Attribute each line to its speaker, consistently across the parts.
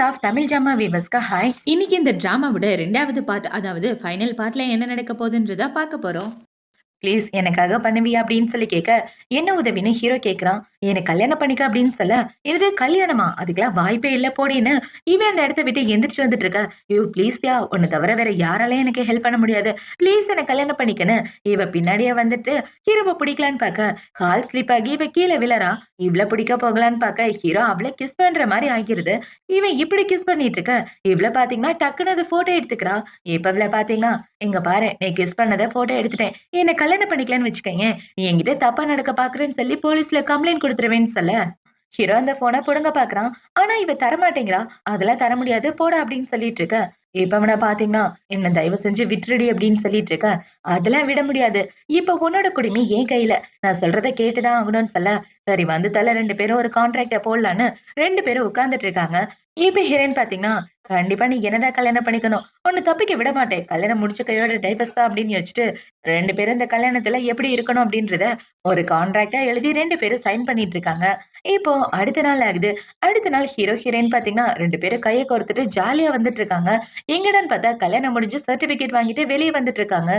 Speaker 1: Of Tamil ஜாமா வீவர்ஸ்க்கு hi.
Speaker 2: இன்னைக்கு இந்த டிராமாவோட 2வது பார்ட், அதாவது ஃபைனல் பார்ட்ல என்ன நடக்க போகுதுன்றத பார்க்க போறோம்.
Speaker 1: ப்ளீஸ் எனக்காக பண்ணுவியா அப்படின்னு சொல்லி கேட்க, என்ன உதவின்னு ஹீரோ கேட்குறான். எனக்கு கல்யாணம் பண்ணிக்க அப்படின்னு சொல்ல, இது கல்யாணமா? அதுக்கெல்லாம் வாய்ப்பே இல்ல போடின்னு இவன் அந்த இடத்த விட்டு எந்திரிச்சு வந்துட்டு இருக்க. ஐயோ ப்ளீஸ்யா, உன்னை தவிர வேற யாராலையும் எனக்கு ஹெல்ப் பண்ண முடியாது, ப்ளீஸ் எனக்கு கல்யாணம் பண்ணிக்கன்னு இவ பின்னாடியே வந்துட்டு ஹீரோவை பிடிக்கலான்னு பார்க்க, கால் ஸ்லிப் ஆகி இவ கீழே விழறா. இவ்வளவு பிடிக்க போகலான்னு பார்க்க ஹீரோ அவளை கிஸ் பண்ற மாதிரி ஆகிருது. இவன் இப்படி கிஸ் பண்ணிட்டு இருக்க, இவ்வளவு பாத்தீங்கன்னா டக்குன்னு அது போட்டோ எடுத்துக்கிறா. இப்ப இவ்வளவு பாத்தீங்கன்னா, இங்க பாரு நீ கிஸ் பண்ணதை போட்டோ எடுத்துட்டேன், என்ன கல்யாணம் பண்ணிக்கலான்னு வச்சுக்கோங்க, நீ என்கிட்ட தப்பா நடக்க பாக்குறேன்னு சொல்லி போலீஸ்ல கம்ப்ளைண்ட் கொடுத்துருவேன்னு சொல்ல, ஹீரோ அந்த போனை புடுங்க பாக்குறான். ஆனா இவ தரமாட்டேங்கிறா. அதெல்லாம் தர முடியாது போடா அப்படின்னு சொல்லிட்டு இருக்க. இப்ப அவனை பாத்தீங்கன்னா, என்ன தயவு செஞ்சு விட்டுருடி அப்படின்னு சொல்லிட்டு இருக்க. அதெல்லாம் விட முடியாது, இப்ப உன்னோட குடுமி என் கையில, நான் சொல்றத கேட்டுதான் ஆகணும்னு சொல்ல, சரி வந்து தல 2 பேரும் ஒரு கான்ட்ராக்ட போடலான்னு 2 பேரும் உட்கார்ந்துட்டு இருக்காங்க. இப்ப ஹீரோயின் பாத்தீங்கன்னா, கண்டிப்பா நீ என்னதான் கல்யாணம் பண்ணிக்கணும், உன்னை தப்பிக்க விட மாட்டேன், கல்யாணம் முடிச்ச கையோட டைவர்ஸ் தான் அப்படின்னு யோசிச்சுட்டு 2 பேரும் இந்த கல்யாணத்துல எப்படி இருக்கணும் அப்படின்றத ஒரு கான்ட்ராக்டா எழுதி 2 பேரும் சைன் பண்ணிட்டு இருக்காங்க. இப்போ அடுத்த நாள் ஆகுது. அடுத்த நாள் ஹீரோ ஹீரோயின் பாத்தீங்கன்னா 2 பேரும் கையை கோர்த்துட்டு ஜாலியா வந்துட்டு இருக்காங்க. எங்கடான்னு பார்த்தா கல்யாணம் முடிஞ்சு சர்டிபிகேட் வாங்கிட்டு வெளியே வந்துட்டு இருக்காங்க.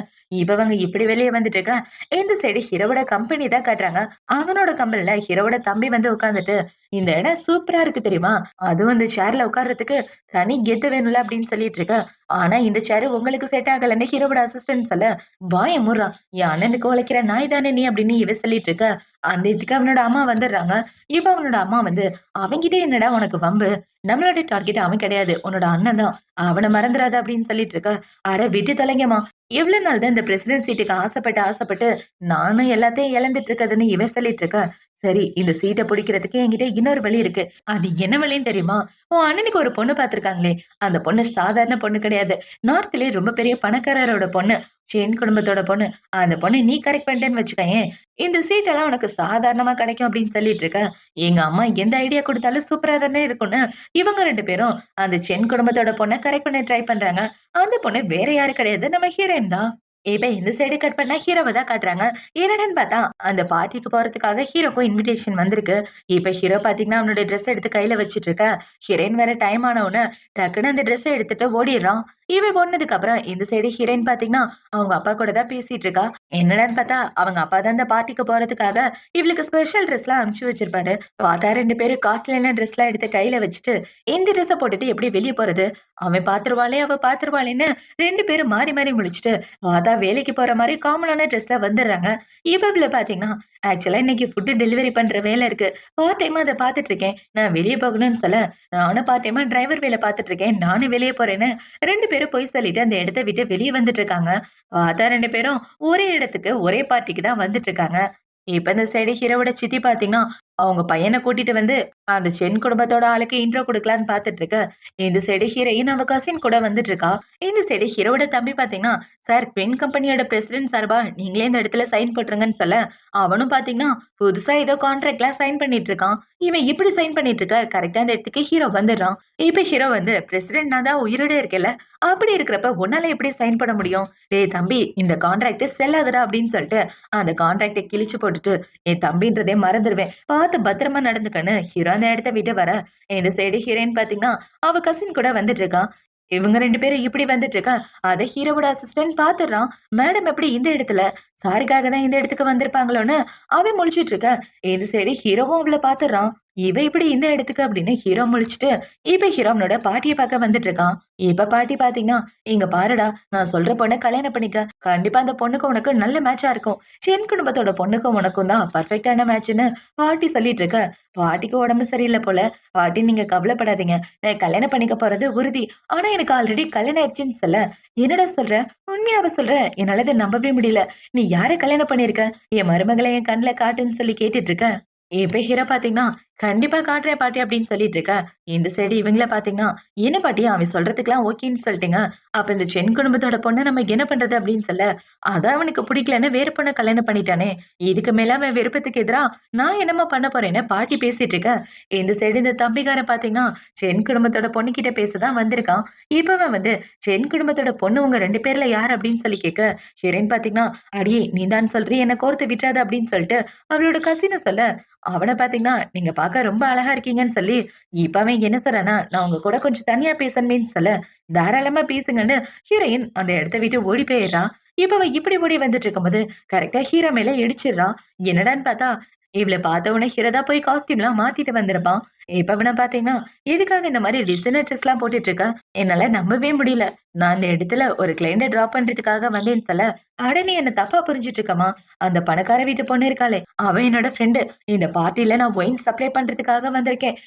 Speaker 1: இவங்க இப்படி வெளியே வந்துட்டு இருக்க, இந்த சைடு ஹீரோவோட கம்பெனி தான் காட்டுறாங்க. அவனோட கம்பெனில ஹீரோவோட தம்பி வந்து உட்கார்ந்துட்டு, இந்த இடம் சூப்பரா இருக்கு தெரியுமா, அதுவும் இந்த சேர்ல உட்கார்றதுக்கு தனி கெத்து வேணும்ல அப்படின்னு சொல்லிட்டு இருக்க. ஆனா இந்த சேரு உங்களுக்கு செட் ஆகலன்னு ஹீரோவோட அசிஸ்டன்ட் சொல்ல, வாய மூடுறா, என் அண்ணனுக்கு உழைக்கிற நாய் தானே நீ அப்படின்னு இவ சொல்லிட்டு இருக்க. அந்த இதுக்கு அவனோட அம்மா வந்துடுறாங்க. இப்ப அவனோட அம்மா வந்து, அவன்கிட்ட என்னடா உனக்கு வம்பு, நம்மளோட டார்கெட் அவன் கிடையாது, உன்னோட அண்ணன் தான், அவனை மறந்துடாத அப்படின்னு சொல்லிட்டு இருக்க. அட விட்டு தொலைங்கம்மா, எவ்வளவு நாள் தான் இந்த பிரசிடென்ட் சீட்டுக்கு ஆசைப்பட்டு ஆசைப்பட்டு நானும் எல்லாத்தையும் இழந்துட்டு இருக்கதுன்னு இவன் சொல்லிட்டு இருக்க. சரி, இந்த சீட்டை பிடிக்கிறதுக்கு என்கிட்ட இன்னொரு வழி இருக்கு. அது என்ன வழின்னு தெரியுமா? உன் அண்ணனுக்கு ஒரு பொண்ணு பாத்திருக்காங்களே, அந்த பொண்ணு சாதாரண பொண்ணு கிடையாது, நார்த்லயே ரொம்ப பெரிய பணக்காரரோட பொண்ணு, செயின் குடும்பத்தோட பொண்ணு. அந்த பொண்ணு நீ கரெக்ட் பண்ணிட்டேன்னு வச்சுக்கயேன், இந்த சீட் எல்லாம் உனக்கு சாதாரணமா கிடைக்கும் அப்படின்னு சொல்லிட்டு இருக்க. எங்க அம்மா எந்த ஐடியா கொடுத்தாலும் சூப்பரா தானே இருக்கும்னு இவங்க 2 பேரும் அந்த சென் குடும்பத்தோட பொண்ணை கரெக்ட் பண்ண ட்ரை பண்றாங்க. அந்த பொண்ணு வேற யாரு கிடையாது, நம்ம ஹீரோயின் தான். இப்ப இந்த சைடு கட் பண்ணா ஹீரோவை தான் காட்டுறாங்க. என்னடான்னு பார்த்தா, அந்த பார்ட்டிக்கு போறதுக்காக ஹீரோக்கும் இன்விடேஷன் வந்திருக்கு. இப்ப ஹீரோ பாத்தீங்கன்னா அவனோட ட்ரெஸ் எடுத்து கையில வச்சிட்டு இருக்க. ஹீரோயின் வேற டைம் ஆன உடனே டக்குன்னு அந்த ட்ரெஸ் எடுத்துட்டு ஓடிடுறான். இவன் போனதுக்கு அப்புறம் இந்த சைடு ஹீரோயின் பாத்தீங்கன்னா அவங்க அப்பா கூட தான் பேசிட்டு இருக்கா. என்னடான்னு பார்த்தா, அவங்க அப்பா தான் இந்த பார்ட்டிக்கு போறதுக்காக இவளுக்கு ஸ்பெஷல் ட்ரெஸ் எல்லாம் அனுப்பிச்சு வச்சிருப்பாரு. பார்த்தா 2 பேரும் காஸ்ட்லியான ட்ரெஸ் எல்லாம் எடுத்து கையில வச்சுட்டு, இந்த ட்ரெஸ்ஸை போட்டுட்டு எப்படி வெளியே போறது, அவன் பாத்துருவாளே அவ பாத்துருவாளேன்னு 2 பேரும் மாறி மாறி முழிச்சுட்டு, அதான் வேலைக்கு போற மாதிரி காமனான ட்ரெஸ்ல வந்துடுறாங்க. இவள பாத்தீங்கன்னா, ஆக்சுவலா இன்னைக்கு ஃபுட் டெலிவரி பண்ற வேலை இருக்கு, பார்ட் டைமா அதை பாத்துட்டு இருக்கேன், நான் வெளியே போகணும்னு சொல்ல, நானும் பார்ட் டைமா டிரைவர் வேலை பாத்துட்டு இருக்கேன், நானும் வெளியே போறேன்னு 2 பேரும் பொய் சொல்லிட்டு அந்த இடத்த விட்டு வெளியே வந்துட்டு இருக்காங்க. பார்த்தா 2 பேரும் ஒரே இடத்துக்கு ஒரே பார்ட்டிக்கு தான் வந்துட்டு இருக்காங்க. இப்ப இந்த சைடு ஹீரோவோட சித்தி பாத்தீங்கன்னா, அவங்க பையனை கூட்டிட்டு வந்து அந்த சென் குடும்பத்தோட ஆளுக்கு இன்ட்ரோ குடுக்கலான்னு பாத்துட்டு இருக்க. இந்த சைடு ஹீரோயின் அவ கசின் கூட வந்துட்டு இருக்கா. இந்த சைடு ஹீரோவோட தம்பி பாத்தீங்கன்னா, சார் பென் கம்பெனியோட பிரசிடென்ட் சார்பா நீங்களே இந்த இடத்துல சைன் போட்டுருங்கன்னு சொல்ல, அவனும் பாத்தீங்கன்னா புதுசா ஏதோ கான்ட்ராக்ட்லாம் சைன் பண்ணிட்டு இருக்கான். இவன் இப்படி சைன் பண்ணிட்டு இருக்க, கரெக்டா அந்த இடத்துக்கு ஹீரோ வந்துடுறான். இப்ப ஹீரோ வந்து, பிரசிடென்ட் நான் தான் உயிரோட இருக்கல, அப்படி இருக்கிறப்ப உன்னால எப்படி சைன் பண்ண முடியும், டேய் தம்பி இந்த கான்ட்ராக்ட் செல்லாதடா அப்படின்னு சொல்லிட்டு அந்த கான்ட்ராக்டை கிழிச்சு போட்டுட்டு, என் தம்பின்றதே மறந்துடுவேன், பார்த்து பத்திரமா நடந்துக்கன்னு ஹீரோ அந்த இடத்த விட்டு வர, இந்த சைடு ஹீரோயின் பாத்தீங்கன்னா அவ கசின் கூட வந்துட்டு இருக்கான். இவங்க 2 பேரும் இப்படி வந்துட்டு இருக்கா. அத ஹீரோவோட அசிஸ்டன்ட் பாத்துடுறான். மேடம் எப்படி இந்த இடத்துல, சாருக்காக தான் இந்த இடத்துக்கு வந்திருப்பாங்களோன்னு அவன் முழிச்சிட்டு இருக்க. இந்த சைடு ஹீரோவும் அவளை பாத்துடுறான். இவ இப்படி இந்த இடத்துக்கு அப்படின்னு ஹீரோ முழிச்சிட்டு, இப்ப ஹீரோ அவனோட பாட்டியை பார்க்க வந்துட்டு இருக்கான். இப்ப பாட்டி பாத்தீங்கன்னா, இங்க பாருடா, நான் சொல்ற பொண்ணை கல்யாணம் பண்ணிக்க, கண்டிப்பா அந்த பொண்ணுக்கு உனக்கு நல்ல மேட்சா இருக்கும், சென் குடும்பத்தோட பொண்ணுக்கும் உனக்கும் தான் பர்ஃபெக்டான மேட்ச்னு பாட்டி சொல்லிட்டு இருக்க. பாட்டிக்கு உடம்பு சரியில்லை போல. பாட்டி நீங்க கவலைப்படாதீங்க, நான் கல்யாணம் பண்ணிக்க போறது உறுதி, ஆனா எனக்கு ஆல்ரெடி கல்யாணம் ஆயிடுச்சுன்னு சொல்ல, என்னடா சொல்ற, உண்மையாவ சொல்ற, என்னால இதை நம்பவே முடியல, நீ யார கல்யாணம் பண்ணிருக்க, என் மருமகளை என் கண்ணுல காட்டுன்னு சொல்லி கேட்டுட்டு இருக்க. இப்ப ஹீரோ பாத்தீங்கன்னா, கண்டிப்பா காட்டுறேன் பாட்டி அப்படின்னு சொல்லிட்டு இருக்க. இந்த சைடு இவங்கள பாத்தீங்கன்னா, என்ன பாட்டி அவன் சொல்றதுக்கெல்லாம் ஓகேன்னு சொல்லிட்டீங்க, அப்ப இந்த சென் குடும்பத்தோட பொண்ணை நம்ம என்ன பண்றது அப்படின்னு சொல்ல, அதான் அவனுக்கு பிடிக்கலன்னு வேறு பொண்ணை கல்யாணம் பண்ணிட்டானே, இதுக்கு மேல அவன் விருப்பத்துக்கு எதிரா நான் என்னமா பண்ண போறேன்னு பாட்டி பேசிட்டு இருக்க. இந்த சைடு இந்த தம்பிக்காரன் பாத்தீங்கன்னா, சென் குடும்பத்தோட பொண்ணு கிட்ட பேசதான் வந்திருக்கான். இப்பவன் வந்து, சென் குடும்பத்தோட பொண்ணு உங்க 2 பேர்ல யார் அப்படின்னு சொல்லி கேட்க, ஹீரோயின் பாத்தீங்கன்னா, அடியே நீ தான் சொல்றீ, என்ன கோர்த்து விட்டுறாத அப்படின்னு சொல்லிட்டு அவளோட கசின சொல்ல, அவனை பாத்தீங்கன்னா, நீங்க பார்க்க ரொம்ப அழகா இருக்கீங்கன்னு சொல்லி, இப்ப அவன் என்ன சொல்றான்னா, நான் உங்க கூட கொஞ்சம் தனியா பேசணுமேன்னு சொல்ல, தாராளமா பேசுங்கன்னு ஹீரோயின் அந்த இடத்த விட்டு ஓடி போயிடுறா. இப்ப அவ இப்படி ஓடி வந்துட்டு இருக்கும்போது, கரெக்ட்டா ஹீரோ மேல இடிச்சிடுறா. என்னடான்னு பார்த்தா, இவள பார்த்த உடனே ஹீரோ தான் போய் காஸ்டியூம்லாம் மாத்திட்டு வந்திருப்பான். இப்ப இவன பார்த்தீங்கன்னா, எதுக்காக இந்த மாரி டிசைனர் ட்ரெஸ்லாம் போட்டுட்டு இருக்க? என்னால நம்பவே முடியல. நான் இந்த இடத்துல ஒரு கிளையண்ட்ட டிராப் பண்றதுக்காக வந்தேன்னு சொல்ல, அட நீ என்ன தப்பா புரிஞ்சுட்டு இருக்கம்மா. அந்த பணக்கார வீட்டு பொண்ணு இருக்காளே, அவ என்னோட ஃப்ரெண்டு. இந்த பார்ட்டில நான் ஒயின் சப்ளை பண்றதுக்காக வந்திருக்கேன்.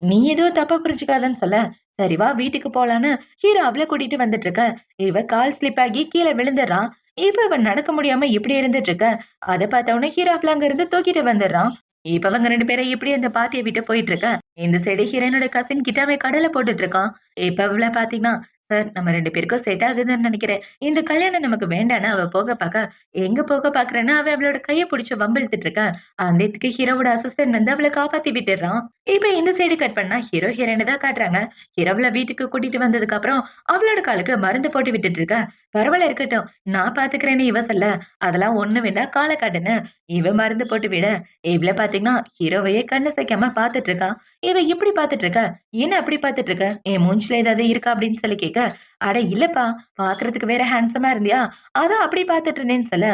Speaker 1: நீ எதுவும் தப்பா புரிஞ்சுக்காதன்னு சொல்ல, சரி வா வீட்டுக்கு போலான்னு ஹீரோ அவள கூட்டிட்டு வந்துட்டு இருக்க. இவ கால் ஸ்லிப் ஆகி கீழ விழுந்துடுறா. இப்ப இவ நடக்க முடியாம இப்படி இருந்துட்டு இருக்க. அத பார்த்த உடனே ஹீரோ அவள அங்க இருந்து தூக்கிட்டு வந்துடுறான். இப்ப அவங்க 2 பேரும் இப்படி அந்த பார்ட்டிய விட்டு போயிட்டு இருக்க. இந்த சைடு ஹீரோயினோட கசின் கிட்ட அவன் கடல போட்டுட்டு இருக்கான். இப்ப இவள பாத்தீங்கன்னா, சார் நம்ம 2 பேருக்கும் செட் ஆகுதுன்னு நினைக்கிறேன். இந்த கல்யாணம் நமக்கு வேண்டான்னு அவ போக பாக்க, எங்க போக பாக்குறேன்னா அவ அவளோட கைய புடிச்சு வம்பிழுத்துட்டு இருக்க. அந்த இடத்துக்கு ஹீரோவோட அசிஸ்டன்ட் வந்து அவள காப்பாத்தி விட்டுடுறான். இப்ப இந்த சைடு கட் பண்ணா ஹீரோ ஹீரோயின தான் காட்டுறாங்க. ஹீரோவல வீட்டுக்கு கூட்டிட்டு வந்ததுக்கு அப்புறம் அவளோட காலுக்கு மருந்து போட்டு விட்டுட்டு இருக்க. பரவாயில்ல இருக்கட்டும். நான் பாத்துக்கிறேன்னு இவ சொல்ல, அதெல்லாம் ஒண்ணு வேண்டாம் கால காட்டுன்னு இவ மருந்து போட்டு விட, இவள பாத்தீங்கன்னா ஹீரோவையே கண்ணு சைக்காம பாத்துட்டு இருக்கா. இவ இப்படி பாத்துட்டு இருக்க. என்ன அப்படி பாத்துட்டு இருக்க? என் மூஞ்சில ஏதாவது இருக்கா அப்படின்னு சொல்லி கேட்க, அட இல்லப்பா, பாக்குறதுக்கு வேற ஹேண்ட்ஸமா இருந்தியா? அதான் அப்படி பாத்துட்டு இருந்தேன்னு சொல்ல,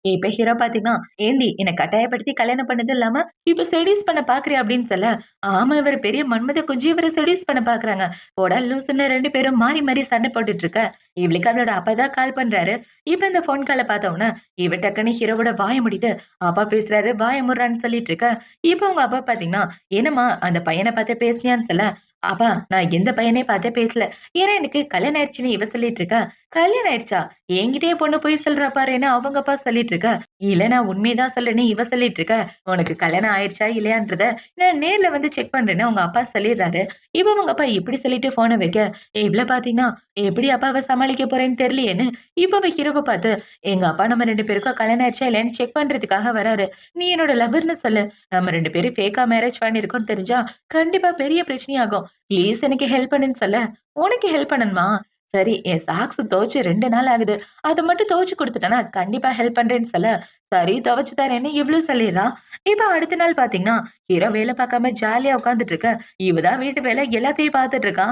Speaker 1: இப்ப ஹீரோ பாத்தீங்கன்னா, "ஏண்டி என்ன கட்டாயப்படுத்தி கல்யாணம் பண்ணது இல்லாம, இப்ப செடியூஸ் பண்ண பாக்குறியா?" அப்படின்னு சொல்ல, ஆமா இவரு பெரிய மன்மத குஞ்சு இவர செடியூஸ் பண்ண பாக்குறாங்க. போடா லூசுன்னு 2 பேரும் மாறி மாறி சண்டை போட்டுட்டு இருக்க. இவளுக்கு அவளோட அப்பா தான் கால் பண்றாரு. இப்ப இந்த ஃபோன் கால பாத்த உடனே, இவ டக்குன்னு ஹீரோவோட வாய மூடிட்டு, அப்பா பேசுறாரு வாய மூடுறான்னு சொல்லிட்டு இருக்க. இப்ப அவங்க அப்பா பாத்தீங்கன்னா, "என்னம்மா அந்த பையன பாத்து பேசினியான்னு?" சொல்ல, "அப்பா நான் எந்த பையனையும் பாத்தே பேசல. ஏன்னா எனக்கு கல்யாணம் ஆயிடுச்சுன்னு இவ சொல்லிட்டு இருக்கா." "கல்யாணம் ஆயிடுச்சா? என்கிட்டயே பொண்ணு பொய் சொல்றா பாருன்னு அவங்க அப்பா சொல்லிட்டு இருக்க. இல்ல நான் உண்மையதான் சொல்றேன்னு இவ சொல்லிட்டு இருக்க. உனக்கு கல்யாணம் ஆயிடுச்சா இல்லையான்றத நான் நேர்ல வந்து செக் பண்றேன்னு அவங்க அப்பா சொல்லிடுறாரு. இப்ப அவங்க அப்பா இப்படி சொல்லிட்டு போன வைக்க, இவ்ள பாத்தீங்கன்னா எப்படி அப்பாவை சமாளிக்க போறேன்னு தெரியலையேன்னு இப்ப அவ ஹீரோவ பார்த்து, எங்க அப்பா நம்ம 2 பேருக்கும் கல்யாணம் ஆயிடுச்சா இல்லையான்னு செக் பண்றதுக்காக வராரு. நீ என்னோட லவ்வர்ன்னு சொல்லு. நம்ம 2 பேரும் ஃபேக்கா மேரேஜ் பண்ணியிருக்கோம்னு தெரிஞ்சா கண்டிப்பா பெரிய பிரச்சனையாகும். ப்ளீஸ் எனக்கு ஹெல்ப் பண்ணுன்னு சொல்ல, உனக்கு ஹெல்ப் பண்ணணுமா? சரி, என் சாக்ஸ் துவைச்சு 2 நாள் ஆகுது. அத மட்டும் துவைச்சு குடுத்துட்டேன்னா, கண்டிப்பா ஹெல்ப் பண்றேன்னு சொல்ல, சரி துவைச்சு தரேன்னு இவளும் சொல்லிர்றா. இப்ப அடுத்த நாள் பாத்தீங்கன்னா, ஹீரோ வேலை பார்க்காம ஜாலியா உட்கார்ந்துட்டு இருக்க. இவ தான் வீட்டு வேலை எல்லாத்தையும் பார்த்துட்டு இருக்கா.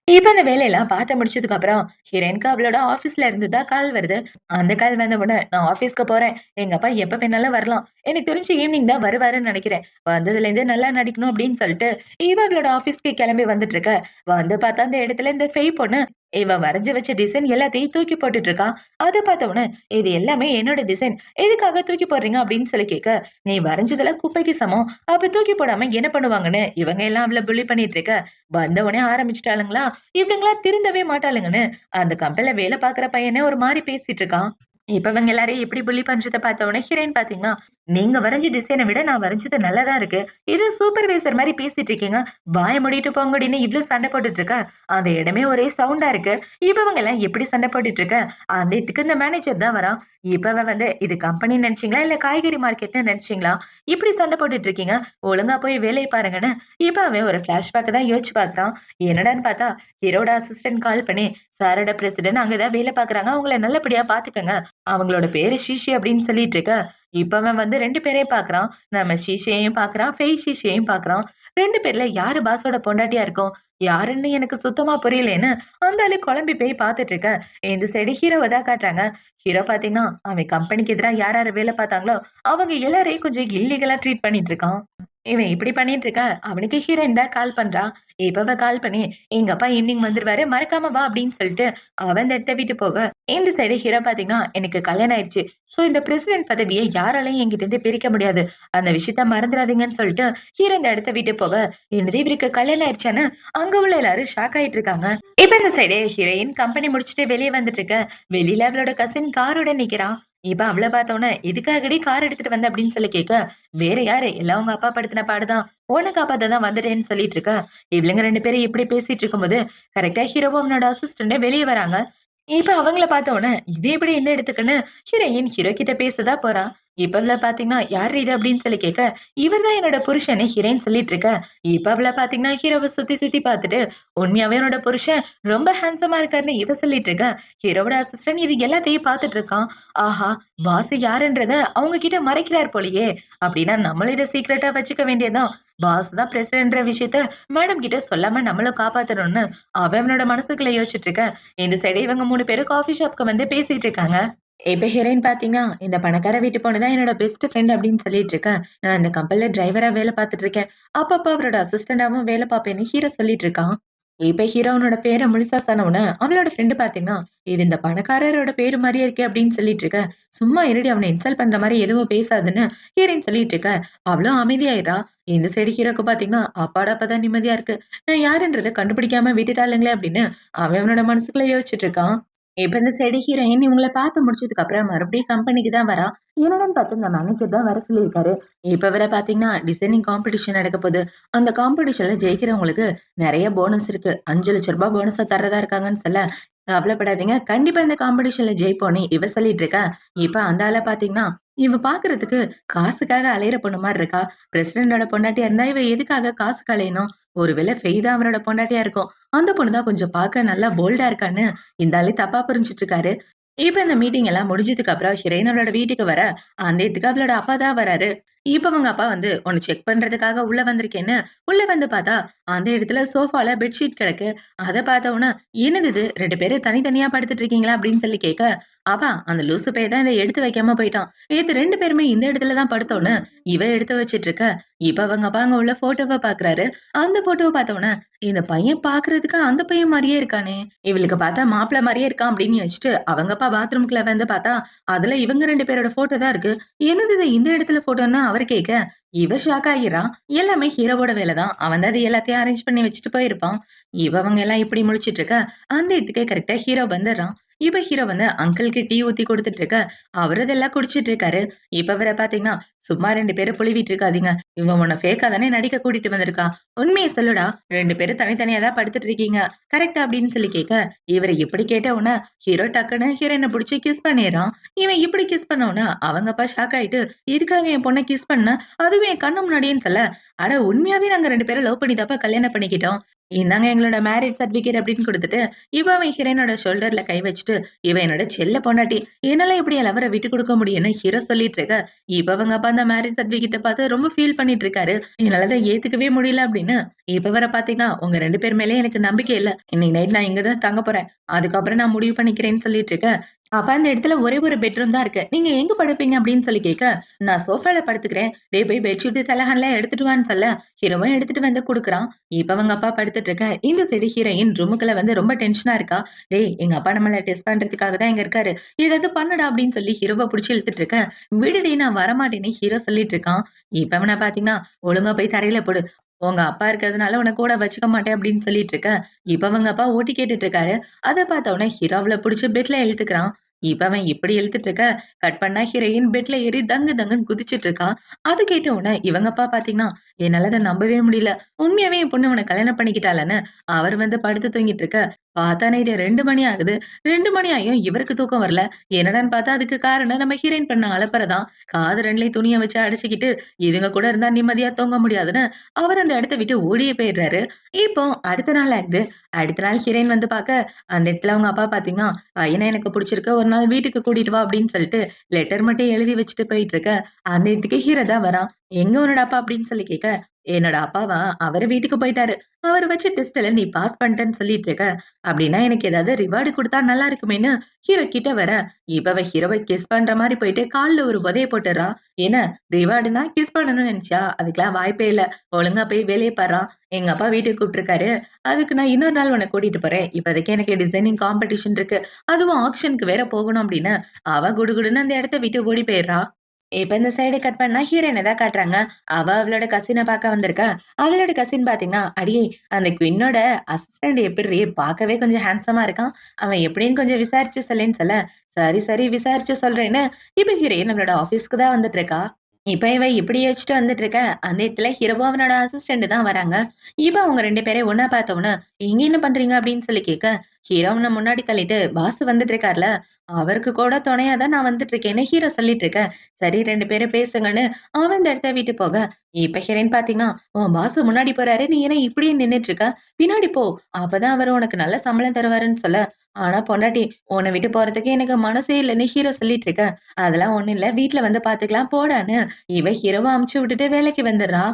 Speaker 1: இப்ப அந்த வேலையெல்லாம் பார்த்து முடிச்சதுக்கு அப்புறம், ஹீரோயினுக்கு அவளோட ஆபீஸ்ல இருந்து தான் கால் வருது. அந்த கால் வந்த உடனே, "நான் ஆபீஸ்க்கு போறேன். எங்க அப்பா எப்ப வேணாலும் வரலாம். எனக்கு தெரிஞ்சு ஈவினிங் தான் வருவாருன்னு நெனைக்கிறேன். வந்ததுலேருந்து நல்லா நடிக்கணும்" அப்படின்னு சொல்லிட்டு, இவ அவளோட ஆபீஸ்க்கு கிளம்பி வந்துட்டு இருக்க. வந்து பார்த்தா அந்த இடத்துல இந்த ஃபெய் பொண்ணு, இவ வரைஞ்சு வச்ச டிசைன் எல்லாத்தையும் தூக்கி போட்டுட்டு இருக்கா. அத பார்த்த உடனே, "இது எல்லாமே என்னோட டிசைன். எதுக்காக தூக்கி போடுறீங்க?" அப்படின்னு சொல்லி கேட்க, "நீ வரைஞ்சதெல்லாம் குப்பைக்கு சமம். அப்ப தூக்கி போடாம என்ன பண்ணுவாங்கன்னு?" இவங்க எல்லாம் அவள புல்லி பண்ணிட்டு இருக்க. வந்த உடனே ஆரம்பிச்சுட்டாளுங்களா, இவனுங்களா திருந்தவே மாட்டாளுங்கன்னு, அந்த கம்பெனில வேலை பார்க்குற பையனே ஒரு மாரி பேசிட்டு இருக்கான். இப்ப இவங்க எல்லாரையும் எப்படி புல்லி பண்றத பார்த்த உடனே ஹீரோயின் பார்த்தீங்கன்னா, "நீங்க வரைஞ்ச டிசைன விட நான் வரைஞ்சது நல்லா தான் இருக்கு. இது சூப்பர்வைசர் மாரி பேசிட்டு இருக்கீங்க. வாய மூடிட்டு போங்கடின்னு" இவ்ளோ சண்டை போட்டுட்டு இருக்கா. அந்த இடமே ஒரே சவுண்டா இருக்கு. இப்ப இவங்க எல்லாம் எப்படி சண்டை போட்டுட்டு இருக்க, அந்த இடத்துக்கு இந்த மேனேஜர் தான் வரான். இப்ப அவன் வந்து, "இது கம்பெனின்னு நெனச்சீங்களா? இல்ல காய்கறி மார்க்கெட்ன்னு நெனச்சீங்களா? இப்படி சண்டை போட்டுட்டு இருக்கீங்க. ஒழுங்கா போய் வேலைய பாருங்கன்னு" இப்ப அவன் ஒரு ஃபிளாஷ்பேக்க தான் யோசிச்சு பார்க்குறான். என்னடான்னு பார்த்தா, ஹீரோட அசிஸ்டன்ட் கால் பண்ணி, "சாரோட பிரசிடென்ட் அங்க தான் வேலை பார்க்குறாங்க. அவங்கள நல்லபடியா பார்த்துக்கங்க. அவங்களோட பேரு ஷீஷி" அப்படின்னு சொல்லிட்டு இருக்க. இப்ப அவன் வந்து 2 பேரையும் பார்க்குறான். நம்ம ஷீஷியையும் பார்க்குறான், ஃபெய் ஷீஷியையும் பார்க்குறான். 2 பேர்ல யாரு பாஸோட பொண்டாட்டியா இருக்கும்? யாருன்னு எனக்கு சுத்தமா புரியலேன்னு அந்த ஆளு குழம்பி போய் பார்த்துட்டு இருக்க. இந்த சைடு ஹீரோவ தான் காட்டுறாங்க. ஹீரோ பார்த்தீங்கன்னா, அவன் கம்பெனிக்கு எதிரா யார் யார் வேலை பார்த்தாங்களோ, அவங்க எல்லாரையும் கொஞ்சம் இல்லீகலா ட்ரீட் பண்ணிட்டு இருக்கான். இவன் இப்படி பண்ணிட்டு இருக்க, அவனுக்கு ஹீரோயின் தான் கால் பண்றா. இப்ப அவ கால் பண்ணி, "எங்க அப்பா ஈவினிங் வந்துருவாரு. மறக்காம வா" அப்படின்னு சொல்லிட்டு அவன் அந்த இடத்த விட்டு போக, இந்த சைடு ஹீரோ பார்த்தீங்கன்னா, "எனக்கு கல்யாணம் ஆயிடுச்சு. சோ இந்த பிரசிடென்ட் பதவிய யாராலயும் என்கிட்ட இருந்து பிரிக்க முடியாது. அந்த விஷயத்த மறந்துடாதீங்கன்னு" சொல்லிட்டு ஹீரோ இந்த இடத்த விட்டு போக, என்னது இவருக்கு கல்யாணம் ஆயிடுச்சான்னு அங்க உள்ள எல்லாரும் ஷாக் ஆயிட்டு இருக்காங்க. இப்ப இந்த சைடு ஹீரோயின் கம்பெனி முடிச்சுட்டு வெளிய வந்துட்டு இருக்க. வெளியில அவளோட கசின் காரோட நிக்கிறா. இப்ப அவள பார்த்தோன்னே, "எதுக்காகடி கார் எடுத்துட்டு வந்த?" அப்படின்னு சொல்லி கேட்க, "வேற யாரு? எல்லாம் உங்க அப்பா படுத்தின பாடுதான். உன்ன காப்பாத்த தான் வந்துட்டேன்னு" சொல்லிட்டு இருக்க. இவளுங்க 2 பேரும் இப்படி பேசிட்டு இருக்கும்போது, கரெக்ட்டா ஹீரோவும் அவனோட அசிஸ்டன்டும் வெளிய வராங்க. இப்ப அவங்கள பார்த்த உடனே, இவ எப்படி இந்த இடத்துக்குன்னு ஹீரோயின் ஹீரோ கிட்ட பேசதா போறா. இப்ப அவள பார்த்தீங்கன்னா, "யாரு இது?" அப்படின்னு சொல்லி கேட்க, "இவர் தான் என்னோட புருஷன்னு" ஹீரோயின் சொல்லிட்டு இருக்க. இப்ப அவள பார்த்தீங்கன்னா, ஹீரோவ சுத்தி சுத்தி பார்த்துட்டு, உண்மையாவே என்னோட புருஷன் ரொம்ப ஹேண்ட்ஸமா இருக்காருன்னு இவ சொல்லிட்டு இருக்க. ஹீரோவோட அசிஸ்டன்ட் இது எல்லாத்தையும் பார்த்துட்டு இருக்கான். ஆஹா! பாஸ் யாருன்றத அவங்க கிட்ட மறைக்கிறார் போலயே! அப்படின்னா நம்மளும் இத சீக்ரெட்டா வச்சுக்க வேண்டியதுதான். பாஸ் தான் பிரசிடென்ட்ன்ற விஷயத்த மேடம் கிட்ட சொல்லாம நம்மளும் காப்பாத்தணும்னு அவனோட மனசுக்குள்ள யோசிச்சுட்டு இருக்க. இந்த சைடு இவங்க 3 பேரும் காஃபி ஷாப்க்கு வந்து பேசிட்டு இருக்காங்க. இப்ப ஹீரோயின் பாத்தீங்கன்னா, இந்த பணக்கார வீட்டு பொண்ணு தான் என்னோட பெஸ்ட் ஃப்ரெண்ட் அப்படின்னு சொல்லிட்டு இருக்கேன். நான் இந்த கம்பெனில டிரைவரா வேலை பார்த்துட்டு இருக்கேன். அப்பப்ப அவரோட அசிஸ்டன்டாவும் வேலை பார்ப்பேன்னு ஹீரோ சொல்லிட்டு இருக்கான். இப்ப ஹீரோனோட பேர முழுசா சொன்னவுனே, அவளோட ஃப்ரெண்ட் பாத்தீங்கன்னா, இது இந்த பணக்காரரோட பேரு மாரியே இருக்கே அப்படின்னு சொல்லிட்டு இருக்க. சும்மா இருடி அவன இன்சல்ட் பண்ற மாரி எதுவும் பேசாதன்னு ஹீரோயின் சொல்லிட்டு இருக்க. அவளும் அமைதியாயிடுறா. இந்த சைடு ஹீரோக்கு பாத்தீங்கன்னா, அப்பாடா அப்பதான் நிம்மதியா இருக்கு. நான் யாருன்றத கண்டுபிடிக்காம விட்டுட்டாளுங்களே அப்படின்னு அவன் அவனோட மனசுக்குள்ள யோசிச்சுட்டு இருக்கான். இப்ப இந்த சைடு ஹீரோயின் இவங்கள பார்த்து முடிச்சதுக்கு அப்புறம் மறுபடியும் கம்பெனிக்கு தான் வரா. என்னடான்னு பார்த்து இந்த மேனேஜர் தான் வர சொல்லியிருக்காரு. இப்ப வர பார்த்தீங்கன்னா, டிசைனிங் காம்படிஷன் நடக்க போகுது. அந்த காம்படிஷன்ல ஜெயிக்கிறவங்களுக்கு நெறைய போனஸ் இருக்கு. ரூ. 5,00,000 போனஸா தர்றதா இருக்காங்கன்னு சொல்ல, கவலைப்படாதீங்க. கண்டிப்பா இந்த காம்படிஷன்ல ஜெயிப்போம்ன்னு இவ சொல்லிட்டு இருக்கா. இப்ப அந்த ஆள பார்த்தீங்கன்னா, இவ பார்க்கறதுக்கு காசுக்காக அலையிற பொண்ணு மாரி இருக்கா. பிரசிடென்ட்டோட பொண்டாட்டியா இருந்தா இவ எதுக்காக காசுக்கு அலையணும்? ஒருவேளை ஃபெய்தா அவரோட பொண்டாட்டியா இருக்கும். அந்த பொண்ணு தான் கொஞ்சம் பார்க்க நல்லா போல்டா இருக்கான்னு இந்த ஆளு தப்பா புரிஞ்சுட்டு இருக்காரு. இப்ப இந்த மீட்டிங் எல்லாம் முடிஞ்சதுக்கு அப்புறம் ஹீரோயின் அவளோட வீட்டுக்கு வர, அந்த இடத்துக்கு அவளோட அப்பா தான் வராரு. இப்ப அவங்க அப்பா வந்து உன்ன செக் பண்றதுக்காக உள்ள வந்திருக்கேன்னு, உள்ள வந்து பார்த்தா, அந்த இடத்துல சோஃபால பெட்ஷீட் கிடக்கு. அத பார்த்த உடனே, "என்னது இது 2 பேரும் தனித்தனியா படுத்துட்டு இருக்கீங்களா?" அப்படின்னு சொல்லி கேட்க, "அப்பா அந்த லூசு பையன் தான் இத எடுத்து வைக்காம போயிட்டான். நேத்து 2 பேருமே இந்த இடத்துல தான் படுத்தோம்னு, இவ எடுத்து வச்சுட்டு இருக்க." இப்ப அவங்க அப்பா அங்க உள்ள ஃபோட்டோவ பார்க்குறாரு. அந்த ஃபோட்டோவ பார்த்த உடனே, "இந்த பையன் பார்க்கறதுக்கு அந்த பையன் மாரியே இருக்கானே! இவளுக்கு பார்த்தா மாப்பிள மாரியே இருக்கான்." அப்படின்னு யோசிச்சுட்டு, அவங்க அப்பா பாத்ரூம்குள்ள வந்து பார்த்தா, அதுல இவங்க 2 பேரோட ஃபோட்டோ தான் இருக்கு. "என்னது இது இந்த இடத்துல ஃபோட்டோன்னு?" அவரு கேட்க, இவ ஷாக் ஆயிர்றா. எல்லாமே ஹீரோவோட வேல தான். அவன் தான் அது எல்லாத்தையும் அரேஞ்ச் பண்ணி வச்சுட்டு போயிருப்பான். இவங்க எல்லாம் இப்படி முழிச்சுட்டு இருக்க, அந்த இடத்துக்கே கரெக்ட்டா ஹீரோ வந்துர்றான். இப்ப ஹீரோ வந்து அங்கிள்க்கு டீ ஊத்தி குடுத்துட்டு இருக்க, அவரு இதெல்லாம் குடிச்சிட்டு இருக்காரு. இப்ப வேற பாத்தீங்கன்னா, "சும்மா 2 பேரும் புழுவிட்டு இருக்காதீங்க. இவன் உன்ன ஃபேக்கா தானே நடிக்க கூட்டிட்டு வந்திருக்கான். உண்மைய சொல்லுடா. 2 பேரும் தனித்தனியா தான் படுத்துட்டு இருக்கீங்க. கரெக்ட்டா?" அப்படின்னு சொல்லி கேட்க, இவரு இப்படி கேட்ட உடனே ஹீரோ டக்குன்னு ஹீரோயின புடிச்சு கிஸ் பண்ணிர்றான். இவன் இப்படி கிஸ் பண்ண உடனே அவங்க அப்பா ஷாக் ஆயிட்டு, "எதுக்காக என் பொண்ண கிஸ் பண்ண? அதுவும் என் கண்ணு முன்னாடியேன்னு" சொல்ல, "அட உண்மையாவே நாங்க 2 பேரும் லவ் பண்ணி தான்ப்பா கல்யாணம் பண்ணிக்கிட்டோம். இந்தாங்க எங்களோட மேரேஜ் சர்டிபிகேட்" அப்படின்னு குடுத்துட்டு, இவ அவன் ஹீரோயினோட ஷோல்டர்ல கை வச்சுட்டு, "இவ என்னோட செல்ல பொண்டாட்டி. என்னால எப்படி என் லவ்வர விட்டுக் குடுக்க முடியும்ன்னு" ஹீரோ சொல்லிட்டு இருக்க, இப்ப அவங்க அப்பா அந்த மேரேஜ் சர்டிபிகேட்ட பார்த்து ரொம்ப ஃபீல் பண்ணிட்டு இருக்காரு. என்னால அத ஏத்துக்கவே முடியல அப்படின்னு. இப்ப வர பார்த்தீங்கன்னா, "உங்க 2 பேர் மேலயும் எனக்கு நம்பிக்கை இல்ல. இன்னைக்கு நைட் நான் இங்க தான் தங்க போறேன். அதுக்கப்புறம் நான் முடிவு பண்ணிக்கிறேன்னு" சொல்லிட்டு இருக்க, "அப்ப அந்த இடத்துல ஒரே ஒரு பெட்ரூம் தான் இருக்கு. நீங்க எங்க படுப்பீங்க?" அப்படின்னு சொல்லி கேட்க, "நான் சோஃபால படுத்துக்கிறேன். டேய் போய் பெட்ஷீட், தலகாணிலாம் எடுத்துட்டு வான்னு" சொல்ல, ஹீரோவும் எடுத்துட்டு வந்து குடுக்குறான். இப்ப அவங்க அப்பா படுத்துட்டு இருக்க, இந்த சைடு ஹீரோயின் ரூமுக்குள்ள வந்து ரொம்ப டென்ஷனா இருக்கா. "டேய் எங்க அப்பா நம்மள டெஸ்ட் பண்றதுக்காக தான் இங்க இருக்காரு. ஏதாவது பண்ணுடா" அப்படின்னு சொல்லி ஹீரோவ புடிச்சு இழுத்துட்டு இருக்க, "விடுடி நான் வரமாட்டேன்னு" ஹீரோ சொல்லிட்டு இருக்கான். இப்ப அவன பார்த்தீங்கன்னா, "ஒழுங்கா போய் தரையில படு. உங்க அப்பா இருக்கிறதுனால உன்ன கூட வச்சுக்க மாட்டேன்" அப்படின்னு சொல்லிட்டு இருக்க, இப்ப அவங்க அப்பா ஓட்டி கேட்டுட்டு இருக்காரு. அத பார்த்த உடனே ஹீரோ அவள புடிச்சு பெட்ல இழுத்துக்கிறான். இப்ப அவன் இப்படி இழுத்துட்டு இருக்க, கட் பண்ணா ஹீரோயின் பெட்ல ஏறி தங்கு தங்குன்னு குதிச்சுட்டு இருக்கா. அது கேட்ட உடனே இவங்க அப்பா பார்த்தீங்கன்னா, என்னால அத நம்பவே முடியல. உண்மையாவே என் பொண்ணு உன்ன கல்யாணம் பண்ணிக்கிட்டாளான்னு அவர் வந்து படுத்து தூங்கிட்டு இருக்க, பார்த்தா நைட்டு 2 மணி ஆகுது. 2 மணி ஆயும் இவருக்கு தூக்கம் வரல. என்னடான்னு பார்த்தா அதுக்கு காரணம் நம்ம ஹீரோயின் பண்ண அலப்பற தான். காது 2லயும் துணிய வச்சு அடைச்சுக்கிட்டு, இதுங்க கூட இருந்தா நிம்மதியா தூங்க முடியாதுன்னு அவர் அந்த இடத்த விட்டு ஓடியே போயிடுறாரு. இப்போ அடுத்த நாள் ஆகுது. அடுத்த நாள் ஹீரோயின் வந்து பார்க்க, அந்த இடத்துல அவங்க அப்பா பார்த்தீங்கன்னா, "பையன எனக்கு புடிச்சிருக்கு. ஒரு நாள் வீட்டுக்கு கூட்டிட்டு வா" அப்படின்னு சொல்லிட்டு லெட்டர் மட்டும் எழுதி வச்சுட்டு போயிட்டு இருக்க, அந்த இடத்துக்கு ஹீரோ தான் வரான். "எங்க உன்னோட அப்பா?" அப்படின்னு சொல்லி கேட்க, "என்னோட அப்பாவா? அவரு வீட்டுக்கு போயிட்டாரு. அவரு வச்ச டெஸ்ட்ல நீ பாஸ் பண்ணிட்டேன்னு சொல்லிட்டு இருக்க. அப்படின்னா எனக்கு ஏதாவது ரிவார்டு குடுத்தா நல்லா இருக்குமேன்னு" ஹீரோ கிட்ட வர, இப்ப அவ ஹீரோவ கிஸ் பண்ற மாரி போயிட்டு கால்ல ஒரு உதைய போட்டுர்றா. "என்ன ரிவார்டுன்னா கிஸ் பண்ணணும்னு நெனச்சியா? அதுக்கெல்லாம் வாய்ப்பே இல்ல. ஒழுங்கா போய் வேலைய பார்றா. எங்க அப்பா வீட்டுக்கு கூப்ட்டுருக்காரு. அதுக்கு நான் இன்னொரு நாள் உன்ன கூட்டிட்டு போறேன். இப்போதைக்கு எனக்கு டிசைனிங் காம்படிஷன் இருக்கு. அதுவும் ஆக்ஷனுக்கு வேற போகணும்" அப்படின்னு அவ குடுகுடுன்னு அந்த இடத்த விட்டு ஓடி போயிர்றா. இப்ப இந்த சைடு கட் பண்ணா ஹீரோயின தான் காட்டுறாங்க. அவளோட கசின பார்க்க வந்திருக்கா. அவளோட கசின் பார்த்தீங்கன்னா, "அடியே அந்த குயினோட அசிஸ்டன்ட் எப்பிட்ரி பார்க்கவே கொஞ்சம் ஹேண்ட்ஸமா இருக்கான். அவன் எப்பிடின்னு கொஞ்சம் விசாரிச்சு சொல்லேன்னு" சொல்ல, "சரி, சரி விசாரிச்சு சொல்றேன்னு" இப்ப ஹீரோயின் நம்மளோட ஆஃபீஸ்க்கு தான் வந்துட்டு இருக்கா. இப்ப இவ இப்படி யோசிச்சுட்டு வந்துட்டு இருக்க, அந்த இடத்துல ஹீரோவும் அவனோட அசிஸ்டன்ட் தான் வராங்க. இப்ப அவங்க 2 பேரையும் ஒண்ணா பார்த்தவுடனே, "இங்க என்ன பண்றீங்க?" அப்படின்னு சொல்லி கேட்க, ஹீரோ அவன முன்னாடி தள்ளிட்டு, "பாஸ் வந்துட்டு இருக்கார்ல, அவருக்கு கூட துணையா தான் நான் வந்துட்டு இருக்கேன்னு" ஹீரோ சொல்லிட்டு இருக்க, சரி 2 பேரும் பேசுங்கன்னு அவன் இந்த இடத்த விட்டு போக, இப்ப ஹீரோயின் பார்த்தீங்கன்னா, "உன் பாஸ் முன்னாடி போறாரு. நீ என்ன இப்படியே நின்னுட்டு இருக்க? பின்னாடி போ. அப்பதான் அவரு உனக்கு நல்ல சம்பளம் தருவாருன்னு" சொல்ல, "ஆனா பொண்டாட்டி உன்ன விட்டு போறதுக்கு எனக்கு மனசே இல்லன்னு" ஹீரோ சொல்லிட்டு இருக்க, "அதெல்லாம் ஒண்ணும் இல்ல. வீட்ல வந்து பார்த்துக்கலாம் போடான்னு" இவ ஹீரோவ அமுச்சு விட்டுட்டு வேலைக்கு வந்துடுறா.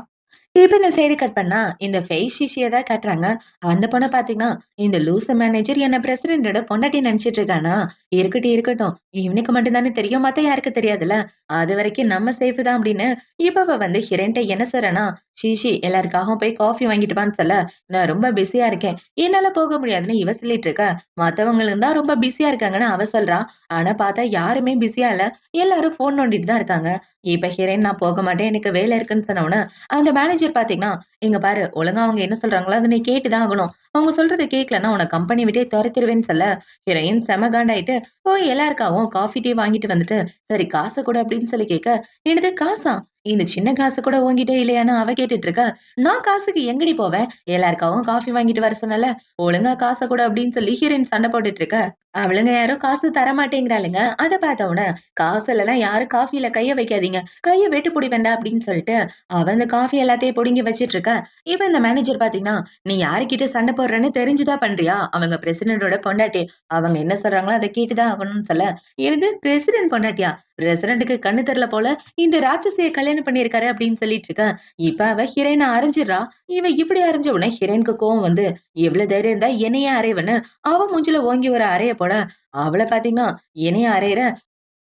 Speaker 1: இப்ப இந்த சைடு கட் பண்ணா, இந்த ஃபேஸ் ஷீஷிய தான் காட்டுறாங்க. அந்த பொண்ண பார்த்தீங்கன்னா, இந்த லூசு மேனேஜர் என்ன பிரசிடென்ட்டோட பொண்டாட்டி நெனச்சுட்டு இருக்கானா? இருக்கட்டும், இருக்கட்டும். இவனுக்கு மட்டும் தானே தெரியும். மத்த யாருக்கும் தெரியாதுல்ல. அதுவரைக்கும் நம்ம சேஃப் தான் அப்படின்னு, இப்ப அவ வந்து ஹிரண்ட்ட என்ன சொல்றான்னா, "ஷீஷி எல்லாருக்காகவும் போய் காஃபி வாங்கிட்டு வான்னு சொல்ல, நான் ரொம்ப பிஸியா இருக்கேன். என்னால போக முடியாதுன்னு இவ சொல்லிட்டு இருக்கா. மத்தவங்களும் தான் ரொம்ப பிஸியா இருக்காங்கன்னு அவ சொல்றா. ஆனா பார்த்தா யாருமே பிஸியா இல்ல. எல்லாரும் ஃபோன் நோண்டிட்டு தான் இருக்காங்க. இப்ப ஹிரன் நான் போக மாட்டேன். எனக்கு வேலை இருக்குன்னு சொன்ன உடனே அந்த மேனேஜர் பாத்தீங்கன்னா, "இங்க பாரு ஒழுங்கா அவங்க என்ன சொல்றாங்களோ அத நீ கேட்டு தான் ஆகணும். அவங்க சொல்றத கேட்கலன்னா உன்ன கம்பெனி விட்டே தொரத்திருவேன்னு" சொல்ல, ஹீரோயின் செம காண்டாயிட்டு, போய் எல்லாருக்காகவும் காஃபி, டீ வாங்கிட்டு வந்துட்டு, "சரி காச குடு" அப்படின்னு சொல்லி கேட்க, "என்னது காசா? இந்த சின்ன காசு கூட உன்கிட்ட இல்லையான்னு?" அவ கேட்டுட்டு இருக்கா. "நான் காசுக்கு எங்கடி போவேன்? எல்லாருக்காகவும் காஃபி வாங்கிட்டு வர சொன்னேன்ல, ஒழுங்கா காச குடு" அப்படின்னு சொல்லி ஹீரோயின் சண்டை போட்டுட்டு இருக்க. அவளுங்க யாரும் காசு தரமாட்டேங்கிறாளுங்க. அத பார்த்த உடனே, "காசு இல்லன்னா யாரும் காஃபில கைய வைக்காதீங்க. கைய வெட்டு புடிப்பேன்டா" அப்படின்னு சொல்லிட்டு அவ அந்த காஃபி எல்லாத்தையும் புடுங்கி வச்சுட்டு இருக்கா. இப்ப இந்த மேனேஜர் பாத்தீங்கன்னா, "நீ யாருகிட்ட சண்டை போடுறன்னு தெரிஞ்சுதான் பண்றியா? அவங்க பிரசிடென்ட்டோட பொண்டாட்டி. அவங்க என்ன சொல்றாங்களோ அத கேட்டு தான் ஆகணும்னு" சொல்ல, "என்னது பிரசிடென்ட் பொண்டாட்டியா? பிரசிடென்ட்க்கு கண்ணு தெரியல போல. இந்த ராட்சசிய கல்யாணம் பண்ணியிருக்காரு" அப்படின்னு சொல்லிட்டு இருக்கா. இப்ப அவ ஹீரோயின அரைஞ்சிடுறா. இவ இப்படி அரைஞ்ச உடனே ஹீரோயினுக்கு கோவம் வந்து, "எவ்வளவு தைரியம் இருந்தா என்னையே அறைவன்னு" அவ மூஞ்சில ஓங்கி ஒரு அறைய போட, அவள பாத்தீங்கன்னா, "என்னைய அறையிற?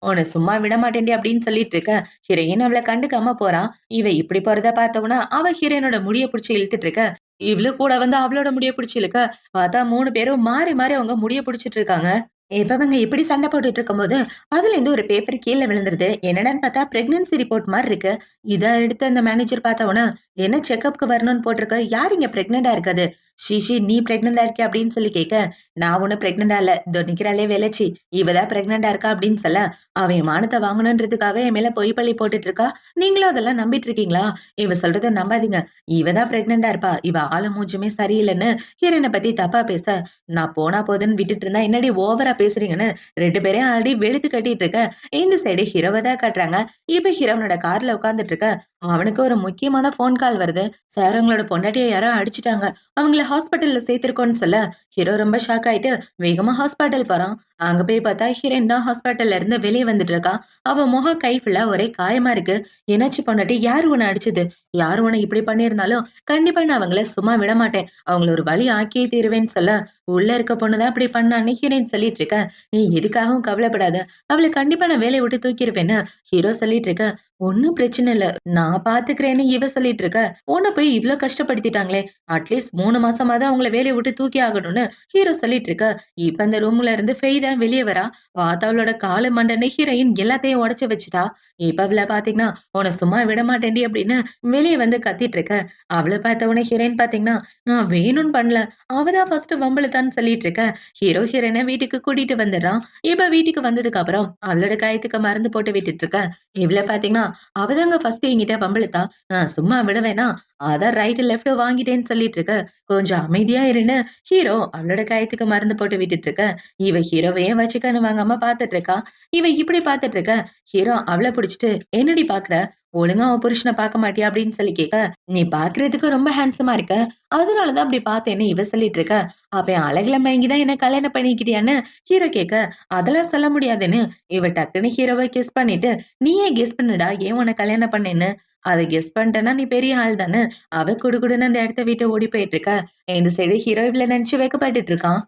Speaker 1: உன்ன சும்மா விடமாட்டேன்டி" அப்படின்னு சொல்லிட்டு இருக்க. ஹீரோயின் அவள கண்டுக்காம போறா. இவ இப்படி போறத பார்த்தவுடனே, அவ ஹீரோயினோட முடிய புடிச்சு இழுத்துட்டு இருக்க. இவளும் கூட வந்து அவளோட முடிய புடிச்சு இழுக்க. பார்த்தா 3 பேரும் மாறி, மாறி அவங்க முடிய புடிச்சிட்டு இருக்காங்க. இப்ப அவங்க இப்படி சண்டை போட்டுட்டு இருக்கும்போது, அதுலேருந்து ஒரு பேப்பர் கீழ விழுந்துருது. என்னடான்னு பார்த்தா பிரெக்னன்சி ரிப்போர்ட் மாரி இருக்கு. இத எடுத்து அந்த மேனேஜர் பார்த்தவுடனே, "என்ன செக்கப்க்கு வரணும்னு போட்டிருக்கு. யார் இங்க பிரெக்னன்ட்டா இருக்கது?" "ஷிஷி நீ பிரெக்னன்ட்டா இருக்கியா?" அப்படின்னு சொல்லி கேட்க, "நான் ஒண்ணும் பிரெக்னன்ட்டா இல்ல. இதோ நிக்கிறாளே வேலச்சி. இவ தான் பிரெக்னன்ட்டா இருக்கா" அப்படின்னு சொல்ல, "அவ என் மானத்த வாங்கணுன்றதுக்காக என் மேல பொய் பழி போட்டுட்டு இருக்கா. நீங்களும் அதெல்லாம் நம்பிட்டு இருக்கீங்களா? இவ சொல்றத நம்பாதீங்க. இவ தான் பிரெக்னன்ட்டா இருப்பா. இவ ஆளு மூஞ்சுமே சரியில்லன்னு" ஹீரோயின பத்தி தப்பா பேச, நான் போனா போதுன்னு விட்டுட்டு இருந்தா, என்னடி ஓவரா பேசுறீங்கன்னு 2 பேரையும் ஆல்ரெடி வெளுத்து கட்டிட்டு இருக்க. இந்த சைடு ஹீரோவ தான் காட்டுறாங்க. இப்ப ஹீரோவனோட கார்ல உட்கார்ந்துட்டு இருக்க. அவனுக்கு ஒரு முக்கியமான ஃபோன் கால் வருது. "சார் உங்களோட பொண்டாட்டிய யாரோ அடிச்சுட்டாங்க. அவங்கள ஹாஸ்பிட்டல்ல சேர்த்திருக்கோம்ன்னு" சொல்ல, ஹீரோ ரொம்ப ஷாக் ஆயிட்டு வேகமா ஹாஸ்பிட்டல் போறான். அங்க போய் பார்த்தா ஹீரோயின் தான் ஹாஸ்பிட்டல்ல இருந்து வெளிய வந்துட்டு இருக்கா. அவ முகம், கை ஃபுல்லா ஒரே காயமா இருக்கு. "என்னாச்சு பொண்டாட்டி? யாரு உன்ன அடிச்சது? யாரு உன்ன இப்படி பண்ணியிருந்தாலும் கண்டிப்பா நான் அவங்கள சும்மா விடமாட்டேன். அவங்கள ஒரு வழி ஆக்கியே தீருவேன்னு" சொல்ல, "உள்ள இருக்க பொண்ணு தான் இப்படி பண்ணான்னு" ஹீரோயின் சொல்லிட்டு இருக்க. "நீ எதுக்காகவும் கவலைப்படாத. அவள கண்டிப்பா நான் வேலைய விட்டு தூக்கிருவேன்னு" ஹீரோ சொல்லிட்டு இருக்க. "ஒண்ணும் பிரச்சனை இல்ல. நான் பாத்துக்கிறேன்னு" இவ சொல்லிட்டு இருக்க. "உன்ன போய் இவ்ளோ கஷ்டப்படுத்திட்டாங்களே! அட்லீஸ்ட் 3 மாசமாவது அவங்கள வேலைய விட்டு தூக்கி ஆகணும்னு" ஹீரோ சொல்லிட்டு இருக்க. இப்ப அந்த ரூம்ல இருந்து ஃபெய் தான் வெளிய வரா. பார்த்தா அவளோட காலு மண்டன்னு ஹீரோயின் எல்லாத்தையும் உடைச்சு வச்சுட்டா. இப்ப அவள பாத்தீங்கன்னா, "உன்ன சும்மா விடமாட்டேன்டி" அப்படின்னு வெளிய வந்து கத்திட்டு இருக்க. அவள பார்த்த உடனே ஹீரோயின் பாத்தீங்கன்னா, "நான் வேணும்னு பண்ணல. அவ தான் ஃபர்ஸ்ட் வம்பிழுத்தான்னு" சொல்லிட்டு இருக்க. ஹீரோ ஹீரோயின வீட்டுக்கு கூட்டிட்டு வந்துடுறான். இப்ப வீட்டுக்கு வந்ததுக்கு அப்புறம் அவளோட காயத்துக்கு மருந்து போட்டு விட்டுட்டு இருக்க. இவள பாத்தீங்கன்னா, "அவ தாங்க ஃபர்ஸ்ட் என்கிட்ட வம்பிழுத்தா. நான் சும்மா விடுவேனா? அதான் ரைட், லெஃப்ட் வாங்கிட்டேன்னு" சொல்லிட்டு இருக்க. "கொஞ்சம் அமைதியா இருன்னு" ஹீரோ அவளோட காயத்துக்கு மருந்து போட்டு விட்டுட்டு இருக்க. இவ ஹீரோவையே வச்சு கண்ணு வாங்காம பாத்துட்டு இருக்கா. இவ இப்படி பாத்துட்டு இருக்க. ஹீரோ அவள புடிச்சுட்டு, "என்னடி பாக்குற? ஒழுங்கா உன் புருஷன பாக்க மாட்டியா?" அப்படின்னு சொல்லி கேட்க, "நீ பாக்குறதுக்கு ரொம்ப ஹேண்ட்ஸமா இருக்க. அதனால தான் அப்படி பார்த்தேன்னு" இவ சொல்லிட்டு இருக்க. "அப்ப என் அழகுல மயங்கி தான் என்ன கல்யாணம் பண்ணிக்கிட்டியான்னு?" ஹீரோ கேட்க, "அதெல்லாம் சொல்ல முடியாதுன்னு" இவ டக்குன்னு ஹீரோவ கிஸ் பண்ணிட்டு, "நீயே கெஸ் பண்ணுடா ஏன் உன்ன கல்யாணம் பண்ணேன்னு?" "அத கெஸ் பண்ணிட்டேன்னா நீ பெரிய ஆள் தானே." அவ குடுகுடுன்னு அந்த இடத்த விட்டு ஓடி போயிட்டு இருக்கா. இந்த சைடு ஹீரோ இவள நினைச்சு வெட்கப்பட்டுட்டு இருக்கான்.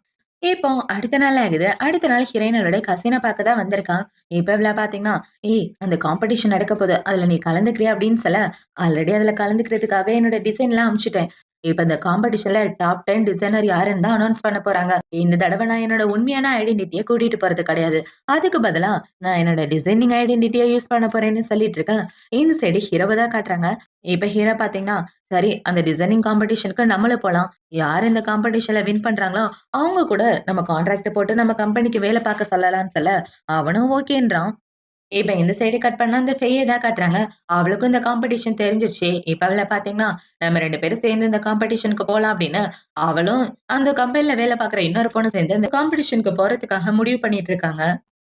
Speaker 1: இப்போ அடுத்த நாள் ஆகுது. அடுத்த நாள் ஹீரோயின் அவளோட கசின பாக்க தான் வந்திருக்கான். இப்ப இவள பாத்தீங்கன்னா, "ஏய் அந்த காம்படிஷன் நடக்க போது. அதுல நீ கலந்துக்கிறியா?" அப்படின்னு சொல்ல, "ஆல்ரெடி அதுல கலந்துக்கிறதுக்காக என்னோட டிசைன்லாம் அனுப்பிச்சுட்டேன். இப்ப இந்த காம்படிஷன்ல டாப் 10 டிசைனர் யாருன்னு தான் அனௌன்ஸ் பண்ண போறாங்க. இந்த தடவ நான் என்னோட உண்மையான ஐடென்டிட்டிய கூட்டிட்டு போறது கிடையாது. அதுக்கு பதிலா நான் என்னோட டிசைனிங் ஐடென்டிட்டிய யூஸ் பண்ண போறேன்னு" சொல்லிட்டு இருக்கேன். இந்த சைடு ஹீரோவ தான் காட்டுறாங்க. இப்ப ஹீரோ பாத்தீங்கன்னா, "சரி அந்த டிசைனிங் காம்படிஷனுக்கு நம்மளும் போலாம். யார் இந்த காம்படிஷன்ல வின் பண்றாங்களோ அவங்க கூட நம்ம கான்ட்ராக்ட் போட்டு நம்ம கம்பெனிக்கு வேலை பார்க்க சொல்லலாம்ன்னு சொல்ல, அவனும் ஓகேன்றான். இப்ப இந்த சைடு கட் பண்ணா அந்த ஃபெய்ய தான் காட்டுறாங்க. அவளுக்கும் இந்த காம்படிஷன் தெரிஞ்சிருச்சு. இப்ப அவள பார்த்தீங்கன்னா, நம்ம 2 பேரும் சேர்ந்து இந்த காம்படிஷனுக்கு போலாம் அப்படின்னு, அவளும் அந்த கம்பெனில வேலை பார்க்குற இன்னொரு பொண்ணும் சேர்ந்து இந்த காம்படிஷனுக்கு போறதுக்காக முடிவு பண்ணிட்டு இருக்காங்க.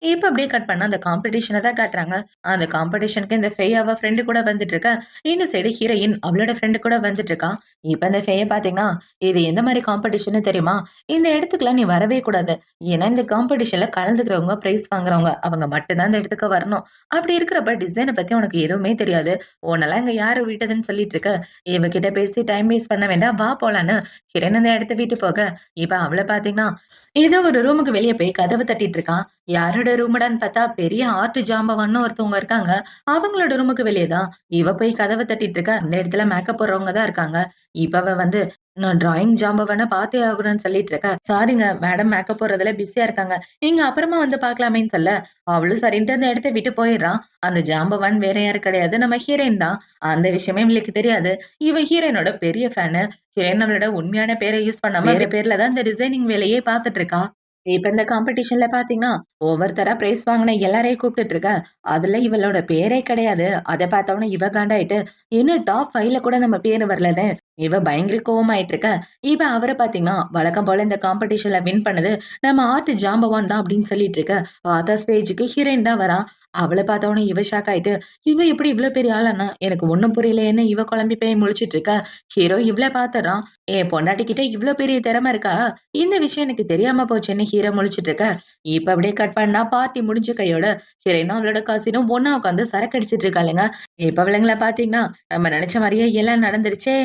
Speaker 1: இப்ப அப்படியே கட் பண்ணா அந்த காம்படிஷன தான் காட்டுறாங்க. அந்த காம்படிஷனுக்கு இந்த ஃபெய் அவ ஃப்ரெண்ட் கூட வந்துட்டு இருக்கா. இந்த சைடு ஹீரோயின் அவளோட ஃப்ரெண்ட் கூட வந்துட்டு இருக்கா. இப்ப இந்த ஃபெய்ய பார்த்தீங்கன்னா, "இது எந்த மாரி காம்படிஷன்னு தெரியுமா? இந்த இடத்துக்குலாம் நீ வரவே கூடாது. ஏன்னா இந்த காம்படிஷன்ல கலந்துக்கிறவங்க, பிரைஸ் வாங்குறவங்க அவங்க மட்டும் தான் இந்த இடத்துக்கு வரணும். அப்படி இருக்கிறப்ப டிசைன பத்தி உனக்கு எதுவுமே தெரியாது. உன்னலாம் இங்க யாரு விட்டதுன்னு சொல்லிட்டு இருக்க? இவகிட்ட பேசி டைம் வேஸ்ட் பண்ண வேண்டாம். வா போலான்னு" ஹீரோயின் அந்த இடத்த விட்டு போக, இப்ப அவள பார்த்தீங்கன்னா, ஏதோ ஒரு ரூமுக்கு வெளிய போய் கதவ தட்டிட்டு இருக்கான். யாரோட ரூம்டான்னு பார்த்தா, பெரிய ஆர்ட் ஜாம்பவான்னு ஒருத்தவங்க இருக்காங்க. அவங்களோட ரூமுக்கு வெளிய தான் இவ போய் கதவ தட்டிட்டு இருக்கா. அந்த இடத்துல மேக்கப் போடுறவங்க தான் இருக்காங்க. இப்ப அவ வந்து, "நான் டிராயிங் ஜாம்பவான பார்த்தே ஆகணும்னு" சொல்லிட்டு இருக்கா. "சாரிங்க மேடம் மேக்கப் போடுறதுல பிஸியா இருக்காங்க. நீங்க அப்புறமா வந்து பார்க்கலாமேன்னு" சொல்ல, அவளும் சரின்ட்டு அந்த இடத்த விட்டு போயிடுறா. அந்த ஜாம்பவான் வேற யாரும் கிடையாது. நம்ம ஹீரோயின் தான். அந்த விஷயமே இவளுக்கு தெரியாது. இவ ஹீரோயினோட பெரிய ஃபேனு. ஹீரோயின் நம்மளோட உண்மையான பேர யூஸ் பண்ணாம வேற பேர்ல தான் இந்த டிசைனிங் வேலையே பார்த்துட்டு இருக்கா. இப்ப இந்த காம்படிஷன்ல பார்த்தீங்கன்னா, ஒவ்வொருத்தரா பிரைஸ் வாங்குன எல்லாரையும் கூப்பிட்டுட்டு இருக்கா. அதுல இவளோட பேரே கிடையாது. அத பார்த்தவுனே இவ காண்டாயிட்டு, என்ன டாப் 5ல கூட நம்ம பேரு வரலன்னு, இவ பயங்கர கோவமாயிட்டு இருக்கா. இவ அவர பார்த்தீங்கன்னா, வழக்கம் போல இந்த காம்படிஷன்ல வின் பண்ணது நம்ம ஆர்ட் ஜாம்பவான் தான் அப்படின்னு சொல்லிட்டு இருக்க. பார்த்தா ஸ்டேஜுக்கு ஹீரோயின் தான் வரா. அவள பார்த்தவுனே இவ ஷாக் ஆயிட்டு, இவ எப்படி இவ்ளோ பெரிய ஆளானா? எனக்கு ஒண்ணும் புரியலையேன்னு இவ குழம்பி போய் முழிச்சுட்டு இருக்கா. ஹீரோ இவள பார்த்துடுறான். என் பொண்டாட்டி கிட்ட இவ்ளோ பெரிய திறமை இருக்கா? இந்த விஷயம் எனக்கு தெரியாம போச்சேன்னு ஹீரோ முழிச்சுட்டு இருக்க. இப்ப அப்படியே கட் பண்ணா பார்ட்டி முடிஞ்ச கையோட ஹீரோயினும் அவளோட கசினும் ஒண்ணா உட்காந்து சரக்கு அடிச்சிட்டு இருக்காளுங்க. இப்ப அவளுங்கள பார்த்தீங்கன்னா, நம்ம நெனச்ச மாரியே எல்லாம் நடந்துருச்சே!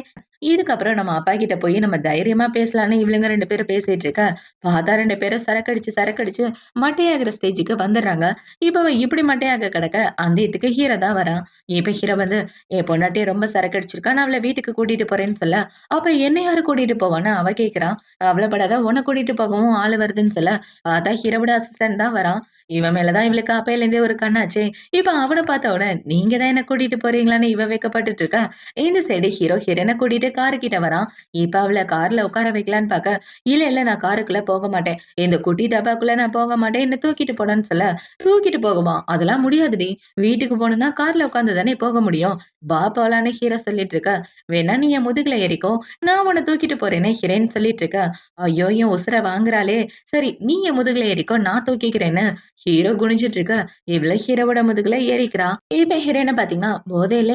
Speaker 1: இதுக்கப்புறம் நம்ம அப்பா கிட்ட போய் நம்ம தைரியமா பேசலான்னு இவளுங்க 2 பேரும் பேசிட்டு இருக்க. பார்த்தா 2 பேரும் சரக்கடிச்சு மட்டையாகுற ஸ்டேஜுக்கு வந்துடுறாங்க. இப்ப அவ இப்படி மட்டையாக கிடக்க, அந்த இடத்துக்கு ஹீரோ தான் வரான். இப்ப ஹீரோ வந்து, "என் பொண்டாட்டி ரொம்ப சரக்கடிச்சிருக்கா. நான் அவள வீட்டுக்கு கூட்டிட்டு போறேன்னு" சொல்ல, "அப்ப என்ன யாரு கூட்டிட்டு போவான்னு?" அவ கேட்கிறா. "கவலைப்படாத உன்ன கூட்டிட்டு போகவும் ஆளு வருதுன்னு" சொல்ல, பார்த்தா ஹீரோவோட அசிஸ்டன்ட் தான் வரான். இவன் மேல தான் இவளுக்கு அப்பையிலேருந்தே ஒரு கண்ணாச்சே. இப்ப அவன பார்த்த உடனே, "நீங்க தான் என்ன கூட்டிட்டு போறீங்களான்னு" இவ வெட்கப்பட்டுட்டு இருக்கா. இந்த சைடு ஹீரோ ஹீரோயின கூட்டிட்டு காரு கிட்ட வரான். இப்ப அவள கார்ல உட்கார வைக்கலான்னு பாக்க, "இல்ல, இல்ல நான் காருக்குள்ள போக மாட்டேன். இந்த குட்டி டப்பாக்குள்ள நான் போக மாட்டேன். என்ன தூக்கிட்டு போடான்னு" சொல்ல, "தூக்கிட்டு போகவா? அதெல்லாம் முடியாதுடி. வீட்டுக்கு போணும்னா கார்ல உட்கார்ந்து தானே போக முடியும். வா போலான்னு" ஹீரோ சொல்லிட்டு இருக்க. "வேணா நீ என் முதுகுல ஏறிக்கோ. நான் உன்ன தூக்கிட்டு போறேன்னு" ஹீரோயின் சொல்லிட்டு இருக்கா. ஐயோ! என் உசுர வாங்குறாளே! சரி நீ என் முதுகுல ஏறிக்கோ. நான் தூக்கிக்கிறேன்னு ஹீரோ குனிஞ்சிட்டு இருக்க. இவள ஹீரோவோட முதுகுல ஏறிக்கிறா. இப்ப ஹீரோயின பாத்தீங்கன்னா, போதையில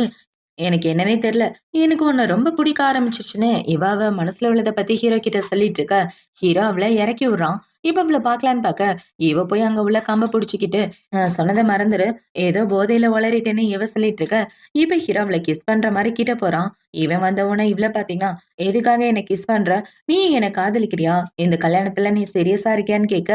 Speaker 1: எனக்கு என்னன்னே தெரியல. எனக்கு உன்ன ரொம்ப பிடிக்க ஆரம்பிச்சுருச்சுன்னு, அவ மனசுல உள்ளத பத்தி ஹீரோ கிட்ட சொல்லிட்டு இருக்க. ஹீரோ அவள இறக்கி விடுறான். இப்ப அவள பார்க்கலான்னு பார்க்க, இவ போய் அங்க உள்ள கம்ப புடிச்சுக்கிட்டு, சொன்னத மறந்துரு. ஏதோ போதையில உளறிட்டேன்னு" இவ சொல்லிட்டு இருக்க. இப்ப ஹீரோ அவள கிஸ் பண்ற மாரி கிட்ட போறான். இவன் வந்த உடனே இவள பார்த்தீங்கன்னா, "எதுக்காக என்ன கிஸ் பண்ற? நீ என்ன காதலிக்கிறியா? இந்த கல்யாணத்துல நீ சீரியஸா இருக்கியான்னு?" கேட்க,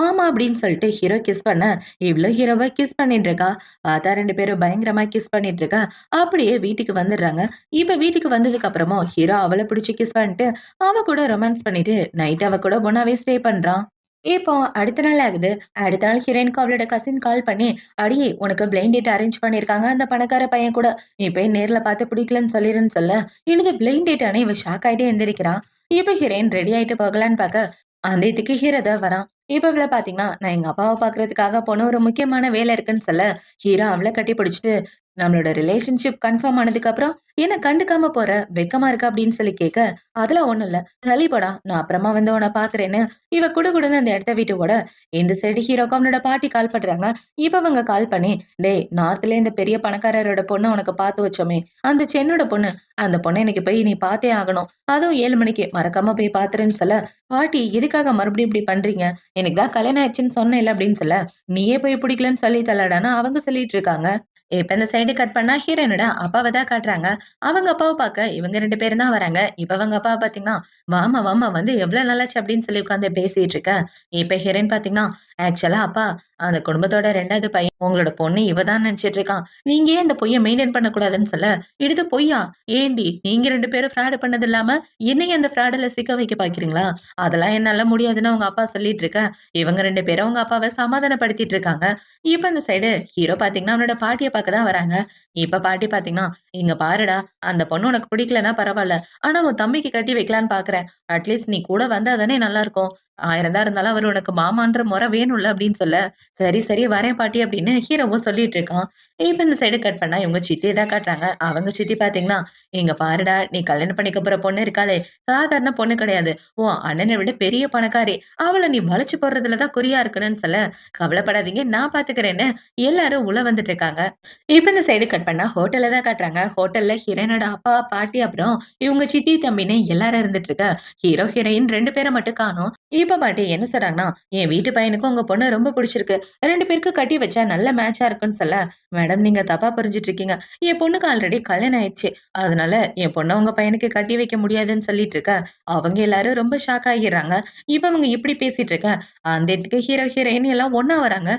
Speaker 1: "ஆமா" அப்படின்னு சொல்லிட்டு ஹீரோ கிஸ் பண்ண, இவளும் ஹீரோவ கிஸ் பண்ணிட்டு இருக்கா. பார்த்தா 2 பேரும் பயங்கரமா கிஸ் பண்ணிட்டு இருக்க. அப்படியே வீட்டுக்கு வந்துடுறாங்க. இப்ப வீட்டுக்கு வந்ததுக்கு அப்புறமும் ஹீரோ அவள பிடிச்சு கிஸ் பண்ணிட்டு, அவ கூட ரொமான்ஸ் பண்ணிட்டு, நைட் அவ கூட ஒண்ணாவே ஸ்டே பண்றான். இப்போ அடுத்த நாள் ஆகுது. அடுத்த நாள் ஹீரோயினுக்கு அவளோட கசின் கால் பண்ணி, "அடி உனக்கு பிளைண்ட் டேட் அரேஞ்ச் பண்ணியிருக்காங்க. அந்த பணக்கார பையன் கூட. நீ போய் நேர்ல பார்த்து பிடிக்கலன்னு சொல்லிருன்னு" சொல்ல, "என்னது பிளைண்ட் டேட்டான்னு?" இவ ஷாக் ஆயிட்டே எந்திரிக்கிறா. இப்ப ஹீரோயின் ரெடி ஆயிட்டு போகலான்னு பார்க்க, அந்த இதுக்கு ஹீரோ தான் வரான். இப்ப இவள பார்த்தீங்கன்னா, "நான் எங்க அப்பாவ பார்க்கறதுக்காக போன ஒரு முக்கியமான வேலை இருக்குன்னு" சொல்ல, ஹீரோ அவள கட்டி பிடிச்சுட்டு, "நம்மளோட ரிலேஷன்ஷிப் கன்ஃபார்ம் ஆனதுக்கு அப்புறம் என்ன கண்டுக்காம போற? வெட்கமா இருக்கா?" அப்படின்னு சொல்லி கேட்க, "அதெல்லாம் ஒண்ணும் இல்ல. தள்ளி போடா. நான் அப்புறமா வந்து உன்ன பார்க்குறேன்னு" இவ குடுகுடுன்னு அந்த இடத்த விட்டு ஓட, இந்த சைடு ஹீரோக்கு அவனோட பாட்டி கால் பண்றாங்க. இப்ப அவங்க கால் பண்ணி, "டேய் நார்த்ல இந்த பெரிய பணக்காரரோட பொண்ண உனக்கு பார்த்து வச்சோமே, அந்த சென்னோட பொண்ணு. அந்த பொண்ண இன்னைக்கு போய் நீ பார்த்தே ஆகணும். அதுவும் 7 மணிக்கு. மறக்காம போய் பார்த்துருன்னு" சொல்ல, "பாட்டி எதுக்காக மறுபடியும் இப்படி பண்றீங்க? எனக்கு தான் கல்யாணம் ஆயிடுச்சுன்னு சொன்னேன்ல" அப்படின்னு சொல்ல, "நீயே போய் பிடிக்கலன்னு சொல்லி தள்ளடான்னு" அவங்க சொல்லிட்டு இருக்காங்க. இப்ப இந்த சைடு கட் பண்ணா ஹீரோயினோட அப்பாவ தான் காட்டுறாங்க. அவங்க அப்பாவ பார்க்க இவங்க 2 பேரும் தான் வராங்க. இப்ப அவங்க அப்பாவ பார்த்தீங்கன்னா, "வாம்மா, வாம்மா வந்து எவ்ளோ நாளாச்சு" அப்படின்னு சொல்லி உட்கார்ந்து பேசிட்டு இருக்க. இப்ப ஹீரோயின் பார்த்தீங்கன்னா, "ஆக்சுவலா அப்பா, அந்த குடும்பத்தோட 2வது பையன் உங்களோட பொண்ணு இவ தான் நெனச்சுட்டு இருக்கான். நீங்க ஏன் இந்த பொய்ய மெயின்டெயின் பண்ணக்கூடாதுன்னு" சொல்ல, "இது பொய்யா? ஏன்டி நீங்க 2 பேரும் ஃப்ராடு பண்ணது இல்லாம, என்னையும் அந்த ஃப்ராடுல சிக்க வைக்க பார்க்கிறீங்களா? அதெல்லாம் என்னால முடியாதுன்னு" அவங்க அப்பா சொல்லிட்டு இருக்க. இவங்க 2 பேரும் அவங்க அப்பாவ சமாதானப்படுத்திட்டு இருக்காங்க. இப்ப இந்த சைடு ஹீரோ பார்த்தீங்கன்னா, அவனோட பாட்டிய பார்க்க தான் வராங்க. இப்ப பாட்டி பார்த்தீங்கன்னா, "இங்க பாருடா, அந்த பொண்ணு உனக்கு பிடிக்கலன்னா பரவால்ல. ஆனா உன் தம்பிக்கு கட்டி வைக்கலான்னு பார்க்குறேன். அட்லீஸ்ட் நீ கூட வந்தா தானே நல்லாருக்கும். 1000 தான் இருந்தாலும் அவரு உனக்கு மாமான்ற மொற வேணும்ல அப்படின்னு சொல்ல, சரி, சரி வரேன் பாட்டி அப்படின்னு ஹீரோவும் சொல்லிட்டு இருக்கான். இப்ப இந்த சைடு கட் பண்ணா இவங்க சித்திய தான் காட்டுறாங்க. அவங்க சித்தி பார்த்தீங்கன்னா, "இங்க பாருடா, நீ கல்யாணம் பண்ணிக்க போற பொண்ணு இருக்காளே, சாதாரண பொண்ணு கிடையாது. உன் அண்ணன விட பெரிய பணக்காரி. அவள நீ வளைச்சு போடுறதுல தான் குறியா இருக்கணும்னு சொல்ல, கவலைப்படாதீங்க நான் பார்த்துக்கிறேன்னு எல்லாரும் உள்ள வந்துட்டு இருக்காங்க. இப்ப இந்த சைடு கட் பண்ணா ஹோட்டல்ல தான் காட்டுறாங்க. ஹோட்டல்ல ஹீரோயினோட அப்பா, பாட்டி அப்புறம் இவங்க சித்தி, தம்பின்னு எல்லாரும் இருந்துட்டு இருக்க. ஹீரோ, ஹீரோயின் 2 பேர மட்டும் காணோம். இப்ப பாட்டி என்ன சொல்றாங்கன்னா, "என் வீட்டு பையனுக்கும் உங்க பொண்ண ரொம்ப புடிச்சிருக்கு. 2 பேருக்கும் கட்டி வச்சா நல்ல மேட்சா இருக்கும்னு" சொல்ல, "மேடம் நீங்க தப்பா புரிஞ்சுட்டு இருக்கீங்க. என் பொண்ணுக்கு ஆல்ரெடி கல்யாணம் ஆயிடுச்சு. அதனால என் பொண்ண உங்க பையனுக்கு கட்டி வைக்க முடியாதுன்னு" சொல்லிட்டு இருக்க. அவங்க எல்லாரும் ரொம்ப ஷாக் ஆகிர்றாங்க. இப்ப அவங்க இப்படி பேசிட்டு இருக்க, அந்த இடத்துக்கு ஹீரோ, ஹீரோயின் எல்லாம் ஒண்ணா வராங்க.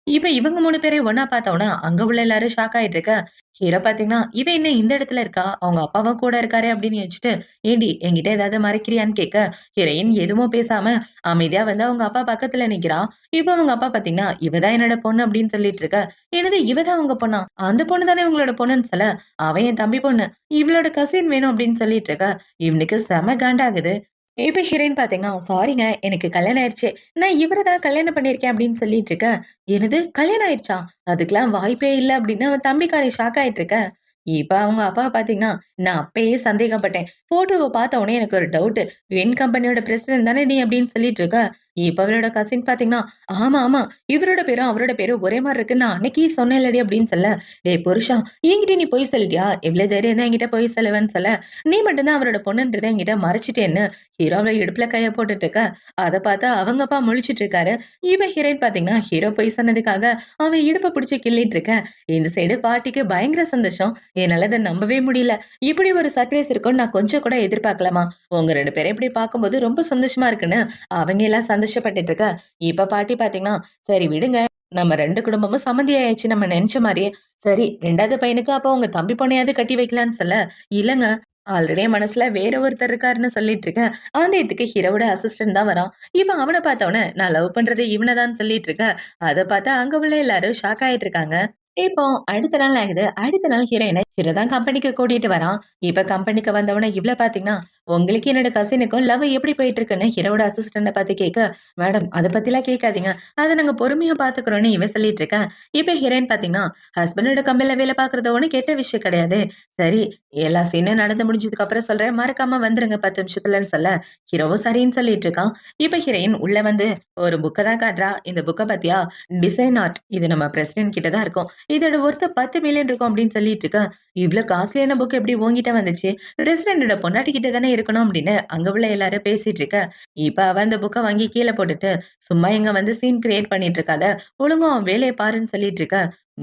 Speaker 1: இப்ப இவங்க 3 பேரையும் ஒண்ணா பார்த்தோன, அங்க உள்ள எல்லாரும் ஷாக் ஆயிட்டு இருக்க. ஹீரோ பார்த்தீங்கன்னா, "இவ என்ன இந்த இடத்துல இருக்கா? அவங்க அப்பாவும் கூட இருக்காரே!" அப்படின்னு யோசிச்சுட்டு, "ஏன்டி என்கிட்ட ஏதாவது மறைக்கிறியான்னு?" கேட்க, ஹீரோயின் எதுவும் பேசாம அமைதியா வந்து அவங்க அப்பா பக்கத்துல நிக்கிறா. இப்ப அவங்க அப்பா பார்த்தீங்கன்னா, "இவ தான் என்னோட பொண்ணு" அப்படின்னு சொல்லிட்டு இருக்க. "என்னது இவ தான் உங்க பொண்ணா? அந்த பொண்ணு தானே உங்களோட பொண்ணுன்னு" சொல்ல, "அவ என் தம்பி பொண்ணு. இவளோட கசின் வேணும்" அப்படின்னு சொல்லிட்டு இருக்க. இவனுக்கு செம காண்டாகுது. இப்ப ஹீரோயின் பாத்தீங்கன்னா, "சாரிங்க எனக்கு கல்யாணம் ஆயிருச்சு. நான் இவர தான் கல்யாணம் பண்ணியிருக்கேன்" அப்படின்னு சொல்லிட்டு இருக்க. "என்னது கல்யாணம் ஆயிருச்சா? அதுக்கெல்லாம் வாய்ப்பே இல்ல" அப்படின்னு அவன் தம்பிக்காரி ஷாக் ஆயிட்டு இருக்க. இப்ப அவங்க அப்பா பாத்தீங்கன்னா, "நான் அப்பயே சந்தேகப்பட்டேன். ஃபோட்டோவ பாத்த உடனே எனக்கு ஒரு டவுட். என் கம்பெனியோட பிரசிடென்ட் தானே நீ" அப்படின்னு சொல்லிட்டு இருக்க. இப்ப அவளோட கசின் பாத்தீங்கன்னா, "ஆமா, ஆமா. இவரோட பேரும், அவரோட பேரும் ஒரே மாரி இருக்குன்னு நான் அன்னைக்கே சொன்னேன்லடி" அப்படின்னு சொல்ல, "டேய் புருஷா, என்கிட்ட நீ பொய் சொல்லிட்டியா? எவ்ளோ தைரியம் தான் என்கிட்ட பொய் சொல்லுவேன்னு" சொல்ல, "நீ மட்டும் தான் அவரோட பொண்ணுன்றத என்கிட்ட மறைச்சுட்டேன்னு" ஹீரோ அவ இடுப்புல கைய போட்டுட்டு இருக்க. அத பாத்து அவங்க அப்பா முழிச்சுட்டு இருக்காரு. இவன் ஹீரோயின் பாத்தீங்கன்னா, ஹீரோ பொய் சொன்னதுக்காக அவன் இடுப்ப புடிச்சு கிள்ளிட்டு இருக்க. இந்த சைடு பாட்டிக்கு பயங்கர சந்தோஷம். என்னால அத நம்பவே முடியல. இப்படி ஒரு சர்ப்ரைஸ் இருக்கும்னு நான் கொஞ்சம் கூட எதிர்பார்க்கலம்மா. உங்க 2 பேரையும் இப்படி பார்க்கும்போது ரொம்ப சந்தோஷமா இருக்குன்னு அவங்க எல்லாம் சந்தோஷப்பட்டுட்டு இருக்க. இப்ப பாட்டி பாத்தீங்கன்னா, சரி விடுங்க. நம்ம 2 குடும்பமும் சம்மந்தி ஆயாச்சு நம்ம நெனச்ச மாரியே. சரி 2வது பையனுக்கு அப்ப உங்க தம்பி பொண்ணையாவது கட்டி வைக்கலான்னு சொல்ல, இல்லங்க ஆல்ரெடி என் மனசுல வேற ஒருத்தர் இருக்காருன்னு சொல்லிட்டு இருக்கேன். அந்த இடத்துக்கு ஹீரோவோட அசிஸ்டன்ட் தான் வரான். இப்ப அவன பார்த்தவுனே, நான் லவ் பண்றது இவன தான் சொல்லிட்டு இருக்கேன். அத பார்த்தா அங்க உள்ள எல்லாரும் ஷாக் ஆயிட்டு இருக்காங்க. இப்போ அடுத்த நாள் ஆகுது. அடுத்த நாள் ஹீரோ தான் கம்பெனிக்கு கூட்டிட்டு வரான். இப்ப கம்பெனிக்கு வந்தவுடனே இவ்ள பார்த்தீங்கன்னா, உங்களுக்கு என்னோட கசினுக்கும் லவ் எப்படி போயிட்டு இருக்குன்னு ஹீரோவோட அசிஸ்டன்ட்ட பார்த்து கேட்க, மேடம் அத பத்திலாம் கேட்காதீங்க. அத நாங்க பொறுமையா பார்த்துக்கிறோம்னு இவன் சொல்லிட்டு இருக்கான். இப்ப ஹீரோயின் பார்த்தீங்கன்னா, ஹஸ்பண்டோட கம்பெனில வேலை பார்க்கறது ஒண்ணும் கெட்ட விஷயம் கிடையாது. சரி எல்லா சீனும் நடந்து முடிஞ்சதுக்கு அப்புறம் சொல்றேன். மறக்காம வந்துருங்க 10 நிமிஷத்துலன்னு சொல்ல, ஹீரோவும் சரின்னு சொல்லிட்டு இருக்கான். இப்ப ஹீரோயின் உள்ள வந்து ஒரு புக்க தான் காட்டுறா. இந்த புக்க பாத்தியா? Design art. இது நம்ம பிரசிடென்ட் கிட்ட தான் இருக்கும். இதோட ஒர்த் 10 மில்லியன் இருக்கும் அப்படின்னு சொல்லிட்டு இருக்கா. இவ்ளோ காஸ்ட்லியான புக் எப்படி உன்கிட்ட வந்துச்சு? பிரசிடென்ட்டோட பொண்டாட்டி கிட்ட தானே இருக்கணும் அப்படின்னு அங்க உள்ள எல்லாரும் பேசிட்டு இருக்க. இப்ப அவ அந்த புக்க வாங்கி கீழ போட்டுட்டு, சும்மா இங்க வந்து சீன் கிரியேட் பண்ணிட்டு இருக்காத. ஒழுங்கா உன் வேலைய பாருன்னு சொல்லிட்டு இருக்க.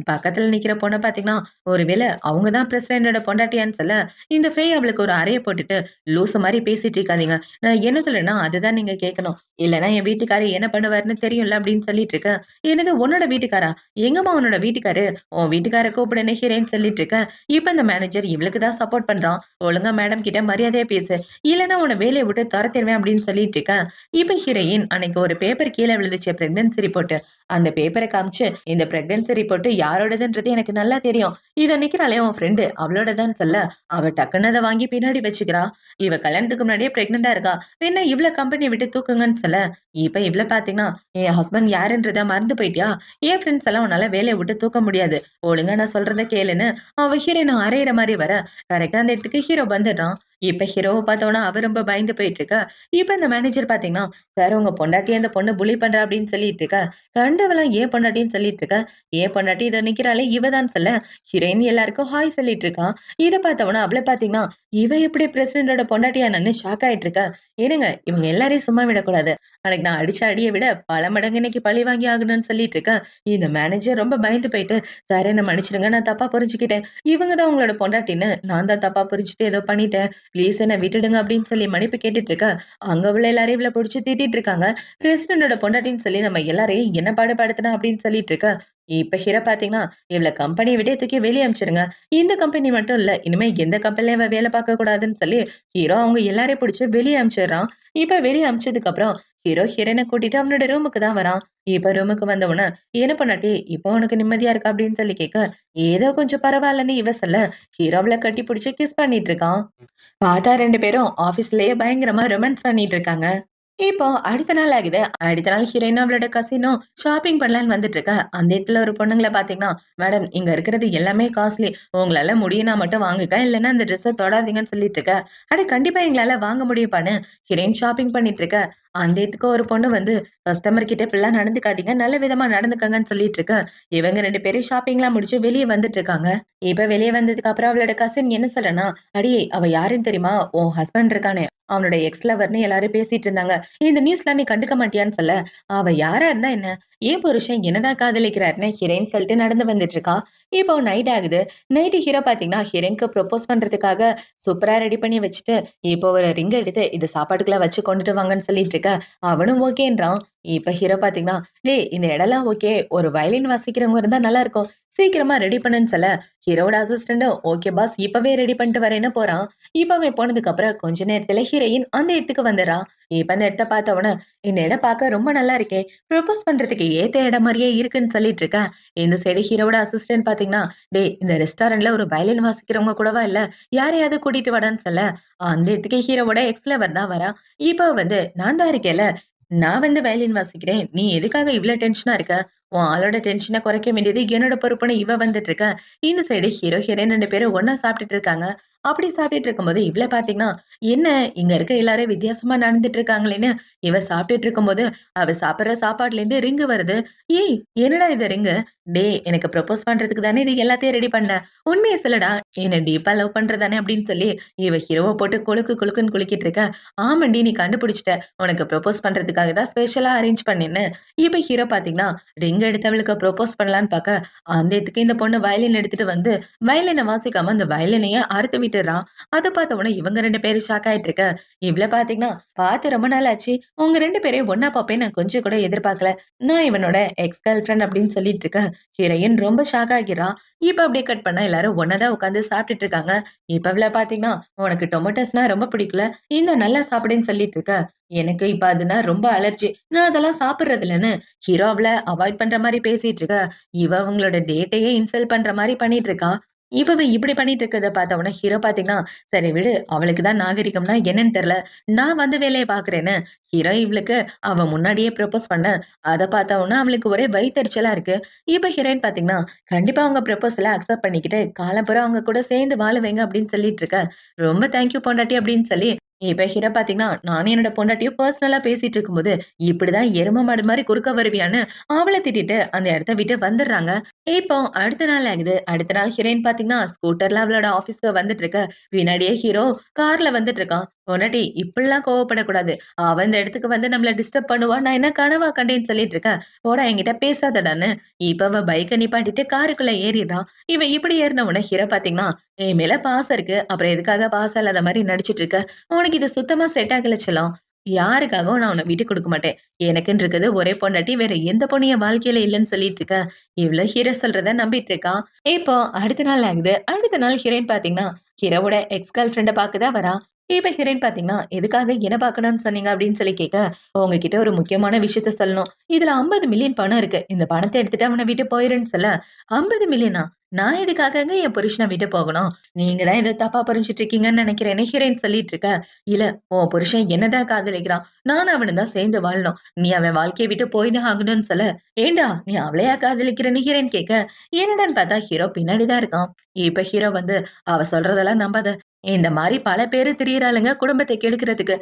Speaker 1: பக்கத்துல நிக்கிற பொண்ண பாத்தீங்கன்னா, ஒருவேள அவங்க தான் பிரசிடென்ட்டோட பொண்டாட்டியான்னு சொல்ல, இந்த ஃபேய் அவளுக்கு ஒரு அறைய போட்டுட்டு, லூசு மாரி பேசிட்டு இருக்காதீங்க. நான் என்ன சொல்றேன்னா, அதுதான் நீங்க கேட்கணும். இல்லன்னா என் வீட்டுக்காரர் என்ன பண்ணுவாருன்னு தெரியும்ல அப்படின்னு சொல்லிட்டு இருக்க. என்னது உன்னோட வீட்டுக்காரா? எங்கம்மா உன்னோட வீட்டுக்காரு? உன் வீட்டுக்கார கூப்பிடுன்னு ஹீரோயின் சொல்லிட்டு இருக்க. இப்ப இந்த மேனேஜர் இவளுக்கு தான் சப்போர்ட் பண்றான். ஒழுங்கா மேடம் கிட்ட மரியாதையா பேசு. இல்லன்னா உன்ன வேலைய விட்டு தொரத்திருவேன் அப்படின்னு சொல்லிட்டு இருக்க. இப்ப ஹீரோயின் அன்னைக்கு ஒரு பேப்பர் கீழ விழுந்துச்சு பிரெக்னன்சி ரிப்போர்ட். அந்த பேப்பர காமிச்சு, இந்த பிரெக்னன்சி ரிப்போர்ட் யாரோடதுன்றது எனக்கு நல்லா தெரியும். இதோ நிக்கிறாளே உன் ஃப்ரெண்டு அவளோடதான்னு சொல்ல, அவ டக்குன்னு அத வாங்கி பின்னாடி வச்சுக்கிறா. இவ கல்யாணத்துக்கு முன்னாடியே பிரெக்னன்ட்டா இருக்கா. வேணா இவள கம்பெனிய விட்டு தூக்குங்கன்னு சொல்ல, இப்ப இவள பார்த்தீங்கன்னா, என் ஹஸ்பண்ட் யாருன்றத மறந்து போயிட்டியா? என் ஃப்ரெண்ட்ஸ் எல்லாம் உன்னால வேலைய விட்டு தூக்க முடியாது. ஒழுங்கா நான் சொல்றத கேளுன்னு அவ ஹீரோயின அறையிற மாரி வர, கரெக்ட்டா அந்த இடத்துக்கு ஹீரோ வந்துடுறான். இப்ப ஹீரோவ பார்த்தோன அவ ரொம்ப பயந்து போயிட்டு இருக்கா. இப்ப இந்த மேனேஜர் பார்த்தீங்கன்னா, "சார் உங்க பொண்டாட்டிய அந்த பொண்ணு புல்லி பண்றா" அப்படின்னு சொல்லிட்டு இருக்கா. கண்டவலாம் ஏன் பொண்டாட்டின்னு சொல்லிட்டு இருக்க. ஏன் பொண்டாட்டி இதோ நிக்கிறாளே இவ தான் சொல்ல, ஹீரோயின் எல்லாருக்கும் ஹாய் சொல்லிட்டு இருக்கா. இத பார்த்தவொன்னே அவள பார்த்தீங்கன்னா, இவ எப்படி பிரசிடென்ட்டோட பொண்டாட்டியானன்னு ஷாக் ஆயிட்டு இருக்கா. ஏனுங்க இவங்க எல்லாரையும் சும்மா விடக்கூடாது. அன்னைக்கு நான் அடிச்ச அடிய விட பல மடங்கு இன்னைக்கு பழி வாங்கி ஆகணும்னு சொல்லிட்டு இருக்கா. இந்த மேனேஜர் ரொம்ப பயந்து போயிட்டு, "சார் என்ன மன்னிச்சிடுங்க. நான் தப்பா புரிஞ்சுக்கிட்டேன். இவங்க தான் உங்களோட பொண்டாட்டின்னு நான் தான் தப்பா புரிஞ்சுட்டு ஏதோ பண்ணிட்டேன். ப்ளீஸ் என்ன விட்டுடுங்க" அப்படின்னு சொல்லி மன்னிப்பு கேட்டுட்டு இருக்கா. அங்க உள்ள எல்லாரையும் இவள புடிச்சு திட்டிட்டு இருக்காங்க. பிரசிடென்ட்டோட பொண்டாட்டின்னு சொல்லி நம்ம எல்லாரையும் என்ன பாடுபடுத்துனா அப்படின்னு சொல்லிட்டு இருக்க. இப்ப ஹீரோ பாத்தீங்கன்னா, இவள கம்பெனிய விட்டே தூக்கி வெளிய அனுப்பிச்சுருங்க. இந்த கம்பெனி மட்டும் இல்ல. இனிமே எந்த கம்பெனிலயும் இவ வேல பார்க்க கூடாதுன்னு சொல்லி, ஹீரோ அவங்க எல்லாரையும் புடிச்சு வெளிய அனுப்பிச்சுடுறான். இப்ப வெளிய அனுப்பிச்சதுக்கு அப்புறம், ஹீரோ ஹீரோயின கூட்டிட்டு அவனோட ரூமுக்கு தான் வரான். இப்ப ரூமுக்கு வந்த உடனே, "என்ன பொண்டாட்டி, இப்போ உனக்கு நிம்மதியா இருக்கா?" அப்படின்னு சொல்லி கேட்க, ஏதோ கொஞ்சம் பரவாயில்லன்னு இவ சொல்ல, ஹீரோ அவள கட்டி புடிச்சு கிஸ் பண்ணிட்டு இருக்கான். பார்த்தா 2 பேரும் ஆபீஸ்லயே பயங்கரமா ரொமான்ஸ் பண்ணிட்டு இருக்காங்க. இப்போ அடுத்த நாள் ஆகுது. அடுத்த நாள் ஹீரோயினும் அவளோட கசினும் ஷாப்பிங் பண்ணலான்னு வந்துட்டு இருக்கா. அந்த இடத்துல ஒரு பொண்ணுங்கள பார்த்தீங்கன்னா, "மேடம் இங்க இருக்கிறது எல்லாமே காஸ்ட்லி. உங்களால முடியும்னா மட்டும் வாங்குங்க. இல்லன்னா இந்த ட்ரெஸ்ஸ தொடாதீங்கன்னு" சொல்லிட்டு இருக்கா. அட கண்டிப்பா எங்களால வாங்க முடியும்ப்பான்னு ஹீரோயின் ஷாப்பிங் பண்ணிட்டு இருக்கா. அந்த இடத்துக்கு ஒரு பொண்ணு வந்து, "கஸ்டமர் கிட்ட இப்படிலாம் நடந்துக்காதீங்க. நல்ல விதமா நடந்துக்கங்கன்னு" சொல்லிட்டு இருக்கா. இவங்க 2 பேரும் ஷாப்பிங்லாம் முடிச்சு வெளிய வந்துட்டு இருக்காங்க. இப்ப வெளிய வந்ததுக்கு அப்புறம் அவளோட கசின் என்ன சொல்றன்னா, "அடியே அவ யாருன்னு தெரியுமா? உன் ஹஸ்பண்ட் இருக்கானே அவனோட எக்ஸ் லவர்ன்னு எல்லாரும் பேசிட்டு இருந்தாங்க. இந்த நியூஸ்லாம் நீ கண்டுக்க மாட்டியான்னு சொல்ல, அவ யாரா இருந்தா என்ன? என் புருஷன் என்னதான் காதலிக்கிறாருன்னு ஹீரோயின் சொல்லிட்டு நடந்து வந்துட்டு இருக்கா. இப்போ நைட் ஆகுது. நைட்டு ஹீரோ பாத்தீங்கன்னா, ஹீரோயின்க்கு ப்ரொபோஸ் பண்றதுக்காக சூப்பரா ரெடி பண்ணி வச்சுட்டு, இப்போ ஒரு ரிங் எடுத்து இது சாப்பாட்டுக்குள்ள வச்சு கொண்டுட்டு வாங்கன்னு சொல்லிட்டு இருக்க. அவனும் ஓகேன்றான். இப்ப ஹீரோ பாத்தீங்கன்னா, "டேய் இந்த இடம்லாம் ஓகே. ஒரு வயலின் வாசிக்கிறவங்க இருந்தா நல்லா இருக்கும். சீக்கிரமா ரெடி பண்ணுன்னு" சொல்ல, ஹீரோவோட அசிஸ்டன்டும், "ஓகே பாஸ் இப்பவே ரெடி பண்ணிட்டு வரேன்னு" போறான். இப்ப அவன் போனதுக்கு அப்புறம் கொஞ்ச நேரத்துல ஹீரோயின் அந்த இடத்துக்கு வந்துடுறா. இப்ப அந்த இடத்த பார்த்த உடனே, "இந்த இடம் பார்க்க ரொம்ப நல்லா இருக்கே! ப்ரொபோஸ் பண்றதுக்கு ஏத்த இடம் மாரியே இருக்குன்னு" சொல்லிட்டு இருக்கேன். இந்த சைடு ஹீரோவோட அசிஸ்டன்ட் பார்த்தீங்கன்னா, "டேய் இந்த ரெஸ்டாரண்ட்ல ஒரு வயலின் வாசிக்கிறவங்க கூடவா இல்ல. யாரையாவது கூட்டிட்டு வாடான்னு" சொல்ல, அந்த இடத்துக்கு ஹீரோவோட எக்ஸ் லவர் தான் வரா. இப்ப வந்து, "நான் தான் இருக்கேன்ல. நான் வந்து வயலின் வாசிக்கிறேன். நீ எதுக்காக இவ்ளோ டென்ஷனா இருக்க? உன் ஆளோட டென்ஷன குறைக்க வேண்டியது என்னோட பொறுப்புன்னு" இவ வந்துட்டு இருக்கா. இந்த சைடு ஹீரோ, ஹீரோயின் 2 பேரும் ஒண்ணா சாப்பிட்டுட்டு இருக்காங்க. அப்படி சாப்பிட்டுட்டு இருக்கும்போது, இவள பார்த்தீங்கன்னா, என்ன இங்க இருக்க எல்லாரும் வித்தியாசமா நடந்துட்டு இருக்காங்களேன்னு, இவ சாப்பிட்டுட்டு இருக்கும்போது, அவ சாப்பிடுற சாப்பாட்டுலேருந்து ரிங்கு வருது. "ஏய்! என்னடா இது ரிங்கு? டேய்! எனக்கு ப்ரொபோஸ் பண்றதுக்கு தானே இது எல்லாத்தையும் ரெடி பண்ண. உண்மைய சொல்லுடா. என்ன டீப்பா லவ் பண்ற தானே?" அப்படின்னு சொல்லி, இவ ஹீரோவ போட்டு கொழுக்கு கொழுக்குன்னு குலுக்கிட்டு இருக்க. "ஆமாண்டி நீ கண்டுபிடிச்சுட்ட. உனக்கு ப்ரொபோஸ் பண்றதுக்காக தான் ஸ்பெஷலா அரேஞ்ச் பண்ணேன்னு." இப்ப ஹீரோ பார்த்தீங்கன்னா, ரிங் எடுத்து அவளுக்கு ப்ரொபோஸ் பண்ணலான்னு பார்க்க, அந்த இடத்துக்கு இந்த பொண்ணு வயலின் எடுத்துட்டு வந்து, வயலின வாசிக்காம அந்த வயலினையே அறுத்து விட்டுர்றா. அத பார்த்த உடனே இவங்க 2 பேரும் ஷாக் ஆயிட்டு இருக்க. இவ்ள பார்த்தீங்கன்னா, "பார்த்து ரொம்ப நாள் ஆச்சு. உங்க 2 பேரையும் ஒண்ணா பார்ப்பேன்னு நான் கொஞ்சம் கூட எதிர்பார்க்கல. நான் இவனோட எக்ஸ் கேர்ள் ஃபிரெண்ட்" அப்படின்னு சொல்லிட்டு இருக்க. ஹீரோயின் ரொம்ப ஷாக் ஆகிறா. இப்ப அப்படியே கட் பண்ணா எல்லாரும் ஒண்ணா தான் உட்கார்ந்து சாப்பிட்டுட்டு இருக்காங்க. இப்ப இவள பார்த்தீங்கன்னா, "உனக்கு டொமேட்டோஸ்னா ரொம்ப பிடிக்கும்ல. இந்தா நல்லா சாப்பிடுன்னு" சொல்லிட்டு இருக்க. எனக்கு இப்ப அதுனா ரொம்ப அலர்ஜி. நான் அதெல்லாம் சாப்பிடுறது இல்லன்னு ஹீரோ அவள அவாய்ட் பண்ற மாரி பேசிட்டு இருக்க. இவ அவங்களோட டேட்டையே இன்சல்ட் பண்ற மாரி பண்ணிட்டு இருக்கா. இவ இப்படி பண்ணிட்டு இருக்கறத பார்த்த உடனே ஹீரோ பார்த்தீங்கன்னா, "சரி விடு. அவளுக்கு தான் நாகரிகம்னா என்னன்னு தெரியல. நான் வந்து வேலைய பார்க்கிறேன்னு" ஹீரோ இவளுக்கு அவ முன்னாடியே ப்ரப்போஸ் பண்ண, அத பார்த்த உடனே அவளுக்கு ஒரே வயித்தெரிச்சலா இருக்கு. இப்ப ஹீரோயின் பார்த்தீங்கன்னா, "கண்டிப்பா உங்க ப்ரப்போசல அக்செப்ட் பண்ணிக்கிட்டு, காலம்புறம் அவங்க கூட சேர்ந்து வாழுவேங்க" அப்படின்னு சொல்லிட்டு இருக்க. "ரொம்ப தேங்க் யூ பொண்டாட்டி" அப்படின்னு சொல்லி இப்ப ஹீரோ பார்த்தீங்கன்னா, நானும் என்னோட பொண்டாட்டியும் பெர்சனலா பேசிட்டு இருக்கும்போது, "இப்படிதான் எரும மாடு மாரி குறுக்க வருவியான்னு" அவள திட்டிட்டு அந்த இடத்த விட்டு வந்துடுறாங்க. இப்போ அடுத்த நாள் ஆகுது. அடுத்த நாள் ஹீரோயின் பார்த்தீங்கன்னா, ஸ்கூட்டர்ல அவளோட ஆஃபீஸ்க்கு வந்துட்டு இருக்க. பின்னாடியே ஹீரோ கார்ல வந்துட்டு இருக்கான். "பொண்டாட்டி இப்படிலாம் கோவப்படக்கூடாது. அவ இந்த இடத்துக்கு வந்து நம்மள டிஸ்டர்ப் பண்ணுவா. நான் என்ன கனவா கண்டேன்னு" சொல்லிட்டு இருக்கேன். "போடா என்கிட்ட பேசாதடான்னு" இப்ப அவ பைக்க நிப்பாட்டிட்டு காருக்குள்ள ஏறிடுறான். இவன் இப்படி ஏறின உடனே ஹீரோ பார்த்தீங்கன்னா, "என் மேல பாசம் இருக்கு. அப்புறம் எதுக்காக பாசம் இல்லாத மாரி நடிச்சுட்டு இருக்க? உனக்கு இது சுத்தமா செட் ஆகல செல்லம். யாருக்காகவும் நான் உன்ன விட்டுக் குடுக்க மாட்டேன். எனக்குன்னு இருக்குது ஒரே பொண்டாட்டி. வேற எந்த பொண்ணு என் வாழ்க்கையில இல்லன்னு" சொல்லிட்டு இருக்க. இவ்ளோ ஹீரோ சொல்றத நம்பிட்டு இருக்கான். இப்போ அடுத்த நாள் ஆகுது. அடுத்த நாள் ஹீரோயின் பாத்தீங்கன்னா, ஹீரோவோட எக்ஸ் கேர்ள் ஃபிரெண்ட பாக்க தான் வரா. இப்ப ஹீரோயின் பாத்தீங்கன்னா, "எதுக்காக என்ன பாக்கணும்னு சொன்னீங்க?" அப்படின்னு சொல்லி கேட்க, "உங்ககிட்ட ஒரு முக்கியமான விஷயத்த சொல்லணும். இதுல 50,000,000 பணம் இருக்கு. இந்த பணத்த எடுத்துட்டு அவன விட்டு போயிருன்னு" சொல்ல, 50,000,000 நான் எதுக்காகங்க என் புருஷன விட்டு போகணும்? நீங்க தான் இத தப்பா புரிஞ்சுட்டு இருக்கீங்கன்னு நெனைக்கிறேன்னு" ஹீரோயின் சொல்லிட்டு இருக்க. "இல்ல உன் புருஷன் என்னதான் காதலிக்கிறான். நானும் அவனும் தான் சேர்ந்து வாழணும். நீ அவன் வாழ்க்கைய விட்டு போய் தான் ஆகணும்னு" சொல்ல, "ஏன்டா நீ அவளையா காதலிக்கிறன்னு" ஹீரோயின் கேட்க, என்னடான்னு பார்த்தா ஹீரோ பின்னாடி தான் இருக்கான். இப்ப ஹீரோ வந்து, "அவ சொல்றதெல்லாம் நம்பாத. இந்த மாரி பல பேரு திரியிறாளுங்க குடும்பத்த கெடுக்கிறதுக்கு.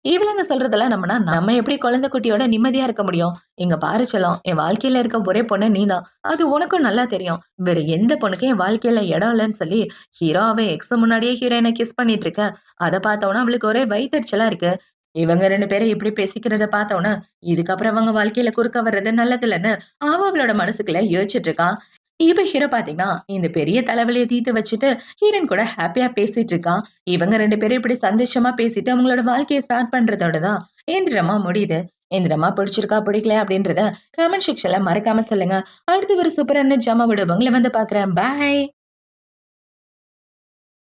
Speaker 1: இவளுங்க சொல்றதெல்லாம் நம்புனா நம்ம எப்படி குழந்தை குட்டியோட நிம்மதியா இருக்க முடியும்? இங்க பாரு செல்லம், என் வாழ்க்கையில இருக்க ஒரே பொண்ணு நீதான். அது உனக்கும் நல்லா தெரியும். வேற எந்த பொண்ணுக்கும் என் வாழ்க்கையில இடம் இல்லன்னு" சொல்லி ஹீரோ அவன் எக்ஸ் முன்னாடியே ஹீரோயின கிஸ் பண்ணிட்டு இருக்க. அத பார்த்தோனே அவளுக்கு ஒரே வயித்தெரிச்சலா இருக்கு. இவங்க 2 பேரும் இப்படி பேசிக்கிறத பார்த்தோனே, இதுக்கப்புறம் அவங்க வாழ்க்கையில குறுக்க வர்றது நல்லதில்லன்னு அவ அவளோட மனசுக்குள்ள யோசிச்சுட்டு இருக்கா. இப்ப ஹீரோ பாத்தீங்கன்னா, இந்த பெரிய தலைவலிய தீர்த்து வச்சுட்டு ஹீரோயின் கூட ஹேப்பியா பேசிட்டு இருக்கான். இவங்க 2 பேரும் இப்படி சந்தோஷமா பேசிட்டு அவங்களோட வாழ்க்கைய ஸ்டார்ட் பண்றதோட தான் இந்த ட்ராமா முடியுது. இந்த ட்ராமா பிடிச்சிருக்கா, பிடிக்கலையா அப்படின்றத கமெண்ட் செக்ஷன்ல மறக்காம சொல்லுங்க. அடுத்து ஒரு சூப்பரான ட்ராமாவோட உங்கள வந்து பாக்குறேன். பாய்.